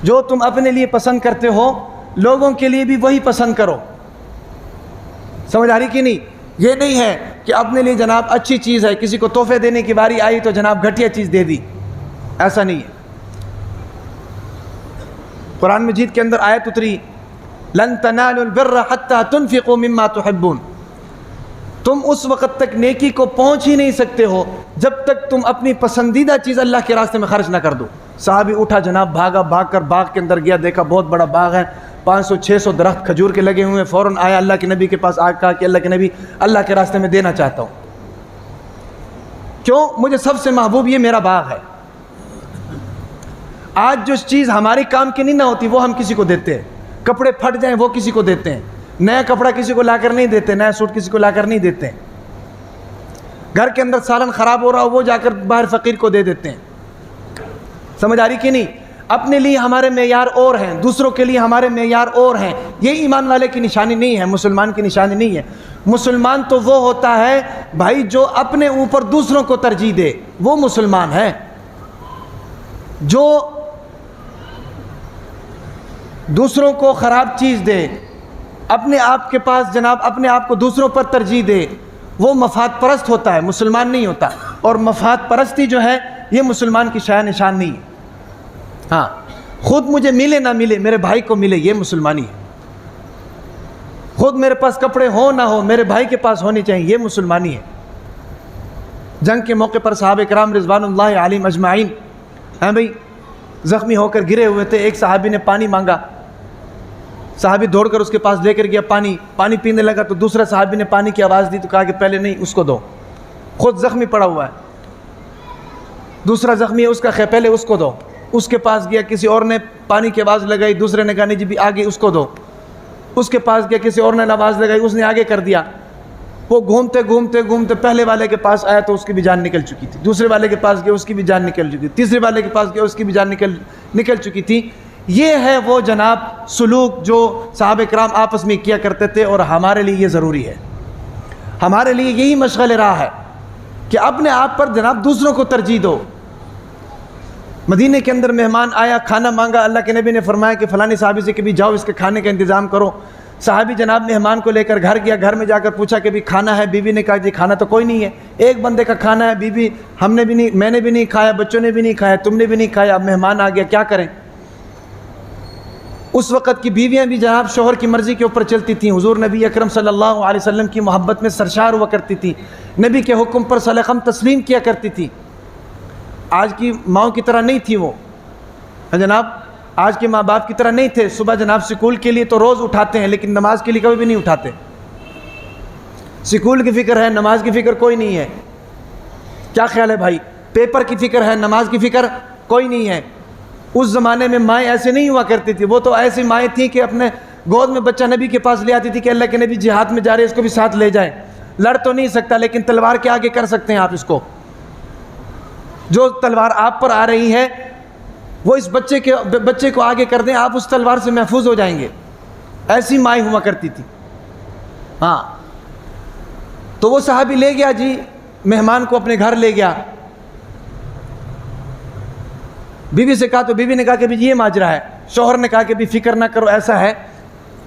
جو تم اپنے لیے پسند کرتے ہو لوگوں کے لیے بھی وہی پسند کرو. سمجھ آ رہی کہ نہیں؟ یہ نہیں ہے کہ اپنے لیے جناب اچھی چیز ہے، کسی کو تحفے دینے کی باری آئی تو جناب گھٹیا چیز دے دی، ایسا نہیں ہے. قرآن مجید کے اندر آیت اتری لن تنالوا البر حتى تنفقوا مما تحبون، تم اس وقت تک نیکی کو پہنچ ہی نہیں سکتے ہو جب تک تم اپنی پسندیدہ چیز اللہ کے راستے میں خرچ نہ کر دو. صحابی اٹھا جناب، بھاگا، بھاگ کر باغ کے اندر گیا، دیکھا بہت بڑا باغ ہے، 500-600 درخت کھجور کے لگے ہوئے ہیں. فوراً آیا اللہ کے نبی کے پاس، آ کہا کہ اللہ کے نبی اللہ کے راستے میں دینا چاہتا ہوں. کیوں؟ مجھے سب سے محبوب یہ میرا باغ ہے. آج جو چیز ہماری کام کی نہیں نہ ہوتی وہ ہم کسی کو دیتے ہیں. کپڑے پھٹ جائیں وہ کسی کو دیتے ہیں، نیا کپڑا کسی کو لا کر نہیں دیتے، نیا سوٹ کسی کو لا کر نہیں دیتے ہیں. گھر کے اندر سالن خراب ہو رہا ہو وہ جا کر باہر فقیر کو دے دیتے ہیں. سمجھ آ رہی کہ نہیں؟ اپنے لیے ہمارے معیار اور ہیں، دوسروں کے لیے ہمارے معیار اور ہیں. یہ ایمان والے کی نشانی نہیں ہے، مسلمان کی نشانی نہیں ہے. مسلمان تو وہ ہوتا ہے بھائی جو اپنے اوپر دوسروں کو ترجیح دے، وہ مسلمان ہے. جو دوسروں کو خراب چیز دے، اپنے آپ کے پاس جناب اپنے آپ کو دوسروں پر ترجیح دے، وہ مفاد پرست ہوتا ہے، مسلمان نہیں ہوتا. اور مفاد پرستی جو ہے یہ مسلمان کی شاہ نشان نہیں ہے. ہاں، خود مجھے ملے نہ ملے میرے بھائی کو ملے، یہ مسلمانی ہے. خود میرے پاس کپڑے ہو نہ ہو میرے بھائی کے پاس ہونے چاہیے، یہ مسلمانی ہے. جنگ کے موقع پر صحابہ کرام رضوان اللہ علیہم اجمعین بھائی زخمی ہو کر گرے ہوئے تھے. ایک صحابی نے پانی مانگا، صحابی دوڑ کر اس کے پاس لے کر گیا، پانی پینے لگا تو دوسرا صحابی نے پانی کی آواز دی تو کہا کہ پہلے نہیں اس کو دو، خود زخمی پڑا ہوا ہے. دوسرا زخمی ہے اس کا خیر پہلے اس کو دو. اس کے پاس گیا، کسی اور نے پانی کی آواز لگائی، دوسرے نے کہا نہیں جی بھی آگے اس کو دو. اس کے پاس گیا، کسی اور نے آواز لگائی، اس نے آگے کر دیا. وہ گھومتے گھومتے گھومتے پہلے والے کے پاس آیا تو اس کی بھی جان نکل چکی تھی. دوسرے والے کے پاس گیا، اس کی بھی جان نکل چکی تھی. تیسرے والے کے پاس گیا، اس کی بھی جان نکل چکی تھی. یہ ہے وہ جناب سلوک جو صحابہ کرام آپس میں کیا کرتے تھے، اور ہمارے لیے یہ ضروری ہے. ہمارے لیے یہی مشغل راہ ہے کہ اپنے آپ پر جناب دوسروں کو ترجیح دو. مدینے کے اندر مہمان آیا، کھانا مانگا، اللہ کے نبی نے فرمایا کہ فلانی صحابی سے کہ بھی جاؤ اس کے کھانے کا انتظام کرو. صحابی جناب مہمان کو لے کر گھر گیا، گھر میں جا کر پوچھا کہ بھی کھانا ہے؟ بیوی نے کہا جی کھانا تو کوئی نہیں ہے، ایک بندے کا کھانا ہے. بیوی ہم نے بھی نہیں، میں نے بھی نہیں کھایا، بچوں نے بھی نہیں کھایا، تم نے بھی نہیں کھایا. اب مہمان آ گیا، کیا کریں؟ اس وقت کی بیویاں بھی جناب شوہر کی مرضی کے اوپر چلتی تھیں. حضور نبی اکرم صلی اللہ علیہ وسلم کی محبت میں سرشار ہوا کرتی تھیں، نبی کے حکم پر سلقم تسلیم کیا کرتی تھی. آج کی ماؤں کی طرح نہیں تھی وہ جناب، آج کے ماں باپ کی طرح نہیں تھے. صبح جناب سکول کے لیے تو روز اٹھاتے ہیں لیکن نماز کے لیے کبھی بھی نہیں اٹھاتے. سکول کی فکر ہے، نماز کی فکر کوئی نہیں ہے. کیا خیال ہے بھائی؟ پیپر کی فکر ہے، نماز کی فکر کوئی نہیں ہے. اس زمانے میں مائیں ایسے نہیں ہوا کرتی تھی. وہ تو ایسی مائیں تھیں کہ اپنے گود میں بچہ نبی کے پاس لے آتی تھی کہ اللہ کے نبی جہاد میں جا رہے ہیں، اس کو بھی ساتھ لے جائیں. لڑ تو نہیں سکتا لیکن تلوار کے آگے کر سکتے ہیں آپ اس کو. جو تلوار آپ پر آ رہی ہے وہ اس بچے کو آگے کر دیں، آپ اس تلوار سے محفوظ ہو جائیں گے. ایسی مائیں ہوا کرتی تھی. ہاں، تو وہ صحابی لے گیا جی مہمان کو، اپنے گھر لے گیا. بیوی سے کہا تو بیوی نے کہا کہ بھی یہ ماجرا ہے. شوہر نے کہا کہ بھی فکر نہ کرو، ایسا ہے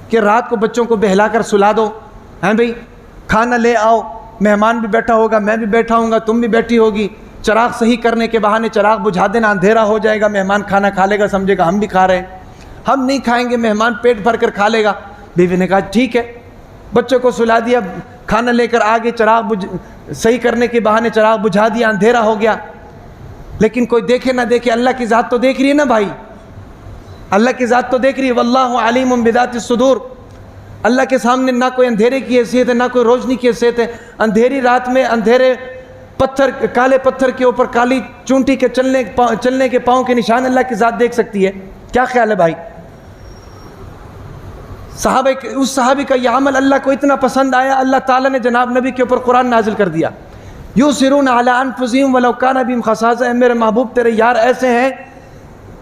کہ رات کو بچوں کو بہلا کر سلا دو، ہیں بھائی کھانا لے آؤ، مہمان بھی بیٹھا ہوگا، میں بھی بیٹھا ہوں گا، تم بھی بیٹھی ہوگی. چراغ صحیح کرنے کے بہانے چراغ بجھا دینا، اندھیرا ہو جائے گا، مہمان کھانا کھا لے گا، سمجھے گا ہم بھی کھا رہے ہیں. ہم نہیں کھائیں گے، مہمان پیٹ بھر کر کھا لے گا. بیوی نے کہا ٹھیک ہے. بچوں کو سلا دیا، کھانا لے کر آگے چراغ صحیح کرنے کے بہانے چراغ بجھا دیا، اندھیرا ہو گیا. لیکن کوئی دیکھے نہ دیکھے اللہ کی ذات تو دیکھ رہی ہے نا بھائی، اللہ کی ذات تو دیکھ رہی ہے. واللہ علیم بذات الصدور. اللہ کے سامنے نہ کوئی اندھیرے کی حیثیت ہے نہ کوئی روشنی کی حیثیت ہے. اندھیری رات میں اندھیرے پتھر، کالے پتھر کے اوپر کالی چونٹی کے چلنے کے پاؤں کے نشان اللہ کی ذات دیکھ سکتی ہے. کیا خیال ہے بھائی؟ اس صحابی کا یہ عمل اللہ کو اتنا پسند آیا، اللہ تعالیٰ نے جناب نبی کے اوپر قرآن نازل کر دیا. یؤثرون علی انفسہم ولو کان بہم خصاصہ. میرے محبوب تیرے یار ایسے ہیں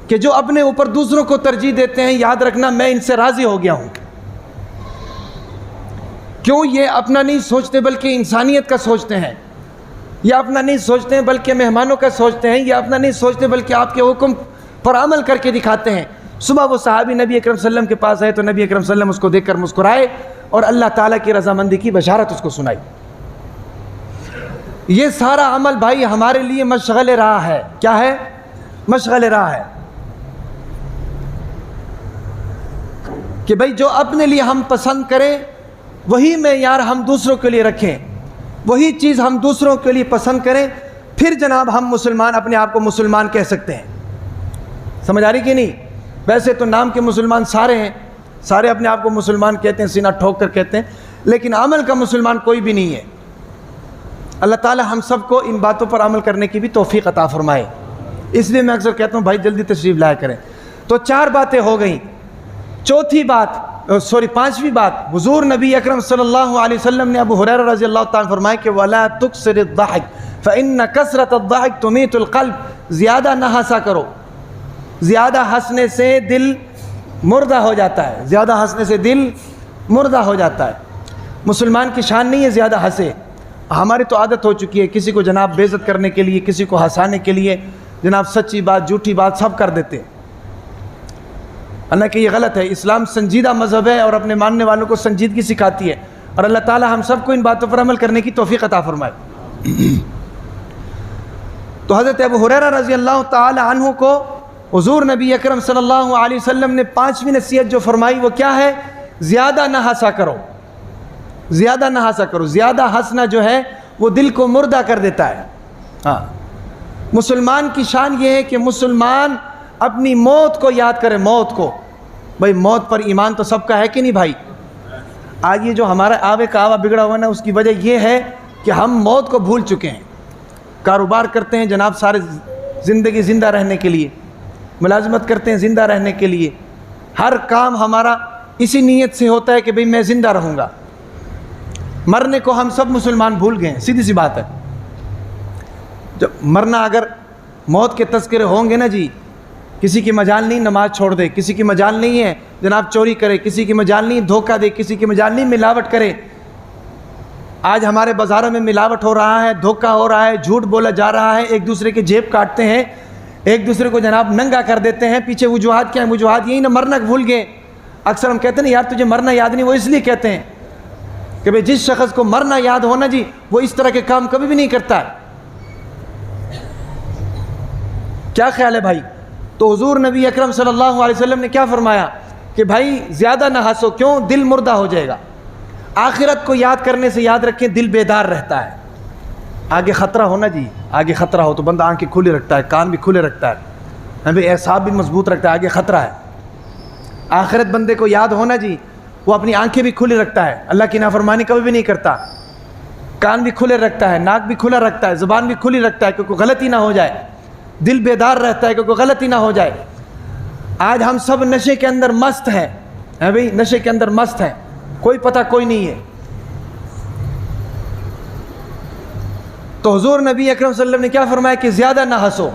کہ جو اپنے اوپر دوسروں کو ترجیح دیتے ہیں. یاد رکھنا میں ان سے راضی ہو گیا ہوں. کیوں؟ یہ اپنا نہیں سوچتے بلکہ انسانیت کا سوچتے ہیں، یہ اپنا نہیں سوچتے ہیں بلکہ مہمانوں کا سوچتے ہیں، یہ اپنا نہیں سوچتے بلکہ آپ کے حکم پر عمل کر کے دکھاتے ہیں۔ صبح وہ صحابی نبی اکرم صلی اللہ علیہ وسلم کے پاس آئے تو نبی اکرم صلی اللہ علیہ وسلم اس کو دیکھ کر مسکرائے اور اللہ تعالیٰ کی رضامندی کی بشارت اس کو سنائی۔ یہ سارا عمل بھائی ہمارے لیے مشغل راہ ہے۔ کیا ہے؟ مشغل راہ ہے کہ بھائی جو اپنے لیے ہم پسند کریں وہی معیار ہم دوسروں کے لیے رکھیں، وہی چیز ہم دوسروں کے لیے پسند کریں، پھر جناب ہم مسلمان اپنے آپ کو مسلمان کہہ سکتے ہیں۔ سمجھ آ رہی کہ نہیں؟ ویسے تو نام کے مسلمان سارے ہیں، سارے اپنے آپ کو مسلمان کہتے ہیں، سینہ ٹھوک کر کہتے ہیں، لیکن عمل کا مسلمان کوئی بھی نہیں ہے۔ اللہ تعالی ہم سب کو ان باتوں پر عمل کرنے کی بھی توفیق عطا فرمائے۔ اس لیے میں اکثر کہتا ہوں بھائی جلدی تشریف لایا کریں۔ تو 4 باتیں ہو گئیں۔ پانچویں بات، حضور نبی اکرم صلی اللہ علیہ وسلم نے ابو ہریرہ رضی اللہ تعالیٰ فرمائے کہ وَلَا تُكْسِرِ الضَّحِكَ فَإِنَّ كَسْرَةَ الضَّحِكِ تُمِيتُ الْقَلْبَ، زیادہ نہ ہنسا کرو، زیادہ ہنسنے سے دل مردہ ہو جاتا ہے، زیادہ ہنسنے سے دل مردہ ہو جاتا ہے۔ مسلمان کی شان نہیں ہے زیادہ ہنسے، ہماری تو عادت ہو چکی ہے کسی کو جناب بے عزت کرنے کے لیے، کسی کو ہنسانے کے لیے جناب سچی بات جھوٹی بات سب کر دیتے ہیں، حالانکہ یہ غلط ہے۔ اسلام سنجیدہ مذہب ہے اور اپنے ماننے والوں کو سنجیدگی سکھاتی ہے، اور اللہ تعالی ہم سب کو ان باتوں پر عمل کرنے کی توفیق عطا فرمائے۔ تو حضرت ابو ہریرہ رضی اللہ تعالی عنہ کو حضور نبی اکرم صلی اللہ علیہ وسلم نے 5ویں نصیحت جو فرمائی وہ کیا ہے؟ زیادہ نہ ہنسا کرو، زیادہ نہ ہنسا کرو۔ زیادہ ہنسنا جو ہے وہ دل کو مردہ کر دیتا ہے۔ ہاں، مسلمان کی شان یہ ہے کہ مسلمان اپنی موت کو یاد کرے، موت کو۔ بھائی موت پر ایمان تو سب کا ہے کہ نہیں بھائی؟ آج یہ جو ہمارا آوے کا آوا بگڑا ہوا نا، اس کی وجہ یہ ہے کہ ہم موت کو بھول چکے ہیں۔ کاروبار کرتے ہیں جناب سارے زندگی زندہ رہنے کے لیے، ملازمت کرتے ہیں زندہ رہنے کے لیے، ہر کام ہمارا اسی نیت سے ہوتا ہے کہ بھئی میں زندہ رہوں گا۔ مرنے کو ہم سب مسلمان بھول گئے ہیں، سیدھی سی بات ہے۔ جب مرنا، اگر موت کے تذکرے ہوں گے نا جی، کسی کی مجال نہیں نماز چھوڑ دے، کسی کی مجال نہیں ہے جناب چوری کرے، کسی کی مجال نہیں دھوکہ دے، کسی کی مجال نہیں ملاوٹ کرے۔ آج ہمارے بازاروں میں ملاوٹ ہو رہا ہے، دھوکہ ہو رہا ہے، جھوٹ بولا جا رہا ہے، ایک دوسرے کے جیب کاٹتے ہیں، ایک دوسرے کو جناب ننگا کر دیتے ہیں۔ پیچھے وجوہات کیا ہیں؟ وجوہات یہی نا، مرنا بھول گئے۔ اکثر ہم کہتے ہیں نا یار تجھے مرنا یاد نہیں، وہ اس لیے کہتے ہیں کہ بھئی جس شخص کو مرنا یاد ہونا جی، وہ اس طرح کے کام کبھی بھی نہیں کرتا ہے۔ کیا خیال ہے بھائی؟ تو حضور نبی اکرم صلی اللہ علیہ وسلم نے کیا فرمایا کہ بھائی زیادہ نہ ہنسو، کیوں؟ دل مردہ ہو جائے گا۔ آخرت کو یاد کرنے سے یاد رکھیں دل بیدار رہتا ہے۔ آگے خطرہ ہونا جی، آگے خطرہ ہو تو بندہ آنکھیں کھلے رکھتا ہے، کان بھی کھلے رکھتا ہے، بھئی اعصاب بھی مضبوط رکھتا ہے، آگے خطرہ ہے۔ آخرت بندے کو یاد ہونا جی، وہ اپنی آنکھیں بھی کھلی رکھتا ہے، اللہ کی نافرمانی کبھی بھی نہیں کرتا، کان بھی کھلے رکھتا ہے، ناک بھی کھلا رکھتا ہے، زبان بھی کھلی رکھتا ہے کہ کوئی غلطی نہ ہو جائے، دل بیدار رہتا ہے کہ کوئی غلطی نہ ہو جائے۔ آج ہم سب نشے کے اندر مست ہیں، بھئی نشے کے اندر مست ہیں، کوئی پتہ کوئی نہیں ہے۔ تو حضور نبی اکرم صلی اللہ علیہ وسلم نے کیا فرمایا کہ زیادہ نہ ہنسو،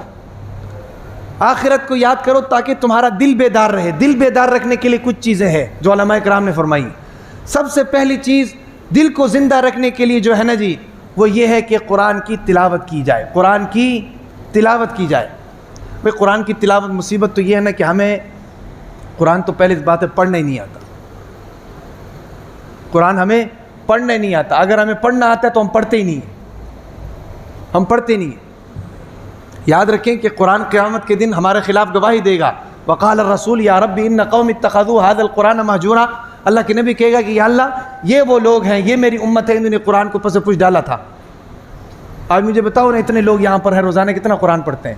آخرت کو یاد کرو تاکہ تمہارا دل بیدار رہے۔ دل بیدار رکھنے کے لیے کچھ چیزیں ہیں جو علماء کرام نے فرمائی۔ سب سے پہلی چیز دل کو زندہ رکھنے کے لیے جو ہے نا جی، وہ یہ ہے کہ قرآن کی تلاوت کی جائے، قرآن کی تلاوت کی جائے۔ بھئی قرآن کی تلاوت مصیبت تو یہ ہے نا کہ ہمیں قرآن تو پہلی بات ہے پڑھنا ہی نہیں آتا، قرآن ہمیں پڑھنا ہی نہیں آتا۔ اگر ہمیں پڑھنا آتا ہے تو ہم پڑھتے ہی نہیں ہیں، ہم پڑھتے نہیں ہیں۔ یاد رکھیں کہ قرآن قیامت کے دن ہمارے خلاف گواہی دے گا۔ وقال الرسول یا رب ان قوم اتخذوا هذا القرآن مہجورا، اللہ کے نبی کہے گا کہ یا اللہ یہ وہ لوگ ہیں، یہ میری امت ہے، انہوں نے قرآن کو پس پش ڈالا تھا۔ آج مجھے بتاؤ نا، اتنے لوگ یہاں پر ہیں روزانہ کتنا قرآن پڑھتے ہیں؟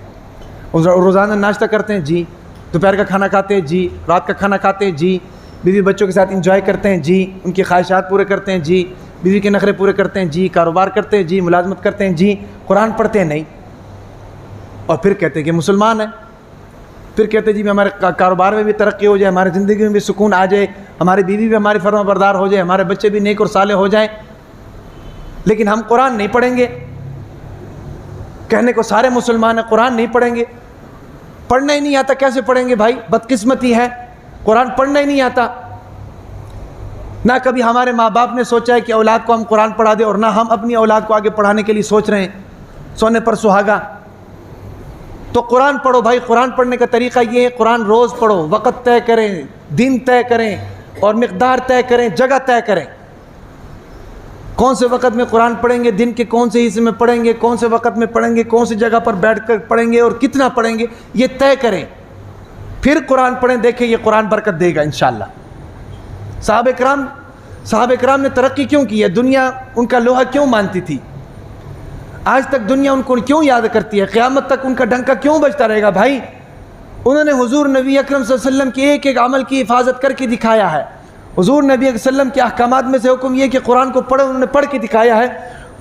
روزانہ ناشتہ کرتے ہیں جی، دوپہر کا کھانا کھاتے ہیں جی، رات کا کھانا کھاتے ہیں جی، بیوی بچوں کے ساتھ انجوائے کرتے ہیں جی، ان کی خواہشات پورے کرتے ہیں جی، بیوی کے نخرے پورے کرتے ہیں جی، کاروبار کرتے ہیں جی، ملازمت کرتے ہیں جی، قرآن پڑھتے ہیں نہیں، اور پھر کہتے ہیں کہ مسلمان ہیں، پھر کہتے ہیں جی ہمارے کاروبار میں بھی ترقی ہو جائے، ہماری زندگی میں بھی سکون آ جائے، ہماری بیوی بھی ہماری فرما بردار ہو جائے، ہمارے بچے بھی نیک اور صالح ہو جائیں، لیکن ہم قرآن نہیں پڑھیں گے۔ کہنے کو سارے مسلمان ہیں، قرآن نہیں پڑھیں گے، پڑھنا ہی نہیں آتا، کیسے پڑھیں گے بھائی؟ بدقسمتی ہے، قرآن پڑھنا ہی نہیں آتا۔ نہ کبھی ہمارے ماں باپ نے سوچا ہے کہ اولاد کو ہم قرآن پڑھا دیں، اور نہ ہم اپنی اولاد کو آگے پڑھانے کے لیے سوچ رہے ہیں سونے پر سہاگا۔ تو قرآن پڑھو بھائی، قرآن پڑھنے کا طریقہ یہ ہے، قرآن روز پڑھو، وقت طے کریں، دن طے کریں اور مقدار طے کریں، جگہ طے کریں۔ کون سے وقت میں قرآن پڑھیں گے، دن کے کون سے حصے میں پڑھیں گے، کون سے وقت میں پڑھیں گے، کون سی جگہ پر بیٹھ کر پڑھیں گے اور کتنا پڑھیں گے، یہ طے کریں، پھر قرآن پڑھیں، دیکھیں یہ قرآن برکت دے گا انشاءاللہ۔ صحابہ کرام نے ترقی کیوں کی ہے؟ دنیا ان کا لوہا کیوں مانتی تھی؟ آج تک دنیا ان کو کیوں یاد کرتی ہے؟ قیامت تک ان کا ڈنکا کیوں بجتا رہے گا بھائی؟ انہوں نے حضور نبی اکرم صلی اللہ علیہ وسلم کے ایک ایک عمل کی حفاظت کر کے دکھایا ہے۔ حضور نبی علیہ وسلم کے احکامات میں سے حکم یہ کہ قرآن کو پڑھو، انہوں نے پڑھ کے دکھایا ہے۔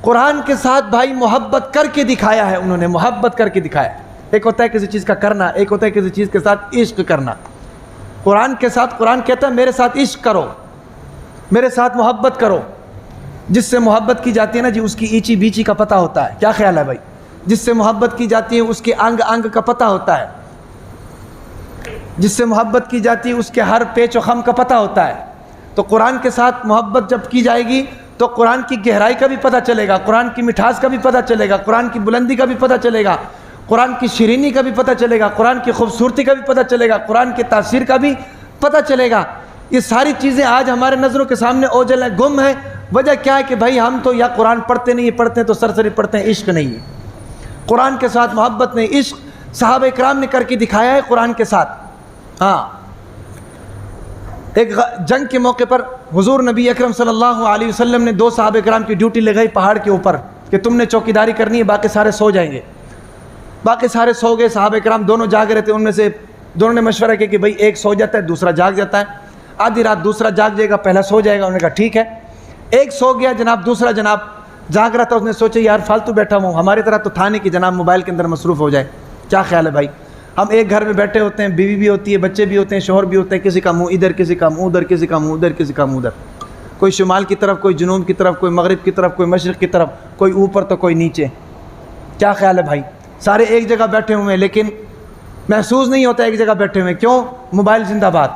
قرآن کے ساتھ بھائی محبت کر کے دکھایا ہے، انہوں نے محبت کر کے دکھایا۔ ایک ہوتا ہے کسی چیز کا کرنا، ایک ہوتا ہے کسی چیز کے ساتھ عشق کرنا۔ قرآن کے ساتھ قرآن کہتا ہے میرے ساتھ عشق کرو، میرے ساتھ محبت کرو۔ جس سے محبت کی جاتی ہے نا جی، اس کی ایچی بیچی کا پتہ ہوتا ہے۔ کیا خیال ہے بھائی؟ جس سے محبت کی جاتی ہے اس کے انگ انگ کا پتہ ہوتا ہے، جس سے محبت کی جاتی ہے اس کے ہر پیچ و خم کا پتہ ہوتا ہے۔ تو قرآن کے ساتھ محبت جب کی جائے گی تو قرآن کی گہرائی کا بھی پتہ چلے گا، قرآن کی مٹھاس کا بھی پتہ چلے گا، قرآن کی بلندی کا بھی پتہ چلے گا، قرآن کی شیرینی کا بھی پتہ چلے گا، قرآن کی خوبصورتی کا بھی پتہ چلے گا، قرآن کی تاثیر کا بھی پتہ چلے گا۔ یہ ساری چیزیں آج ہمارے نظروں کے سامنے اوجھل ہیں، گم ہیں۔ وجہ کیا ہے کہ بھائی ہم تو یا قرآن پڑھتے نہیں، پڑھتے ہیں تو سرسری پڑھتے ہیں، عشق نہیں ہے، قرآن کے ساتھ محبت نہیں، عشق صحابہ کرام نے کر کے دکھایا ہے قرآن کے ساتھ۔ ہاں، ایک جنگ کے موقع پر حضور نبی اکرم صلی اللہ علیہ وسلم نے 2 صحابہ کرام کی ڈیوٹی لگائی پہاڑ کے اوپر کہ تم نے چوکیداری کرنی ہے، باقی سارے سو جائیں گے۔ باقی سارے سو گئے، صحابہ کرام دونوں جاگ رہے تھے، ان میں سے دونوں نے مشورہ کیا کہ بھائی ایک سو جاتا ہے، دوسرا جاگ جاتا ہے، آدھی رات دوسرا جاگ جائے گا، پہلا سو جائے گا۔ انہوں نے کہا ٹھیک ہے۔ ایک سو گیا جناب، دوسرا جناب جاگ رہا تھا، اس نے سوچا یار فالتو بیٹھا ہوں، ہماری طرح تو تھا نہیں کہ جناب موبائل کے اندر مصروف ہو جائے۔ کیا خیال ہے بھائی؟ ہم ایک گھر میں بیٹھے ہوتے ہیں، بیوی بھی ہوتی ہے، بچے بھی ہوتے ہیں، شوہر بھی ہوتے ہیں، کسی کا منہ ادھر، کسی کا منہ ادھر، کسی کا منہ ادھر، کسی کا منہ ادھر، کوئی شمال کی طرف، کوئی جنوب کی طرف، کوئی مغرب کی طرف، کوئی مشرق کی طرف، کوئی اوپر تو کوئی نیچے۔ کیا خیال ہے بھائی؟ سارے ایک جگہ بیٹھے ہوئے ہیں لیکن محسوس نہیں ہوتا ایک جگہ بیٹھے ہوئے۔ کیوں؟ موبائل زندہ باد،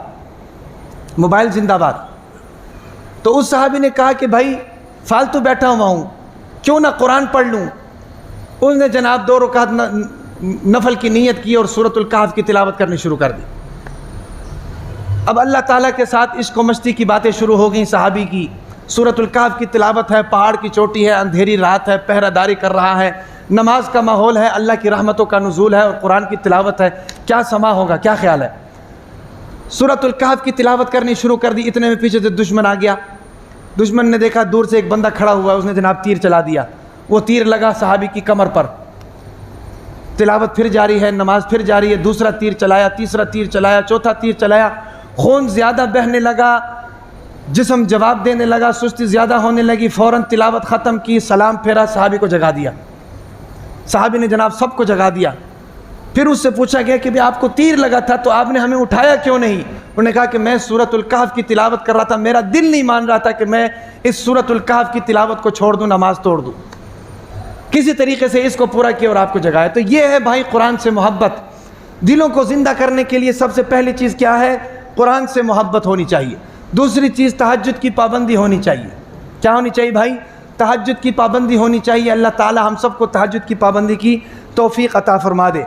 موبائل زندہ باد۔ تو اس صحابی نے کہا کہ بھائی فالتو بیٹھا ہوا ہوں، کیوں نہ قرآن پڑھ لوں۔ اس نے جناب 2 رکعت نفل کی نیت کی اور سورۃ الکہف کی تلاوت کرنی شروع کر دی۔ اب اللہ تعالیٰ کے ساتھ عشق و مستی کی باتیں شروع ہو گئیں صحابی کی۔ سورۃ الکہف کی تلاوت ہے، پہاڑ کی چوٹی ہے، اندھیری رات ہے، پہرہ داری کر رہا ہے، نماز کا ماحول ہے، اللہ کی رحمتوں کا نزول ہے اور قرآن کی تلاوت ہے۔ کیا سما ہوگا؟ کیا خیال ہے؟ سورۃ الکہف کی تلاوت کرنی شروع کر دی، اتنے میں پیچھے سے دشمن آ گیا۔ دشمن نے دیکھا دور سے ایک بندہ کھڑا ہوا ہے، اس نے جناب تیر چلا دیا۔ وہ تیر لگا صحابی کی کمر پر۔ تلاوت پھر جاری ہے، نماز پھر جاری ہے، دوسرا تیر چلایا، تیسرا تیر چلایا، چوتھا تیر چلایا، خون زیادہ بہنے لگا، جسم جواب دینے لگا، سستی زیادہ ہونے لگی، فوراً تلاوت ختم کی، سلام پھیرا، صحابی کو جگا دیا۔ صحابی نے جناب سب کو جگا دیا۔ پھر اس سے پوچھا گیا کہ آپ کو تیر لگا تھا تو آپ نے ہمیں اٹھایا کیوں نہیں؟ انہوں نے کہا کہ میں سورۃ الکہف کی تلاوت کر رہا تھا، میرا دل نہیں مان رہا تھا کہ میں اس سورۃ الکہف کی تلاوت کو چھوڑ دوں، نماز توڑ دوں۔ کسی طریقے سے اس کو پورا کیا اور آپ کو جگایا۔ تو یہ ہے بھائی قرآن سے محبت۔ دلوں کو زندہ کرنے کے لیے سب سے پہلی چیز کیا ہے؟ قرآن سے محبت ہونی چاہیے۔ دوسری چیز تہجد کی پابندی ہونی چاہیے۔ کیا ہونی چاہیے بھائی؟ تہجد کی پابندی ہونی چاہیے۔ اللہ تعالی ہم سب کو تہجد کی پابندی کی توفیق عطا فرما دے۔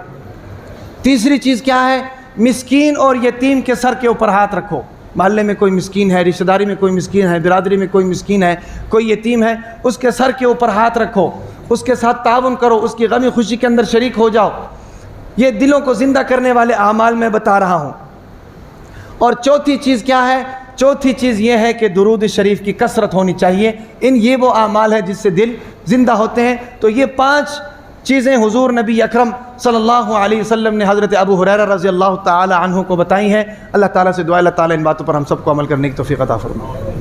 تیسری چیز کیا ہے؟ مسکین اور یتیم کے سر کے اوپر ہاتھ رکھو۔ محلے میں کوئی مسکین ہے، رشتہ داری میں کوئی مسکین ہے، برادری میں کوئی مسکین ہے، کوئی یتیم ہے، اس کے سر کے اوپر ہاتھ رکھو، اس کے ساتھ تعاون کرو، اس کی غمی خوشی کے اندر شریک ہو جاؤ۔ یہ دلوں کو زندہ کرنے والے اعمال میں بتا رہا ہوں۔ اور چوتھی چیز کیا ہے؟ چوتھی چیز یہ ہے کہ درود شریف کی کثرت ہونی چاہیے۔ یہ وہ اعمال ہے جس سے دل زندہ ہوتے ہیں۔ تو یہ 5 چیزیں حضور نبی اکرم صلی اللہ علیہ وسلم نے حضرت ابو ہریرہ رضی اللہ تعالی عنہ کو بتائی ہیں۔ اللہ تعالیٰ سے دعا، اللہ تعالیٰ ان باتوں پر ہم سب کو عمل کرنے کی توفیق عطا فرمائے۔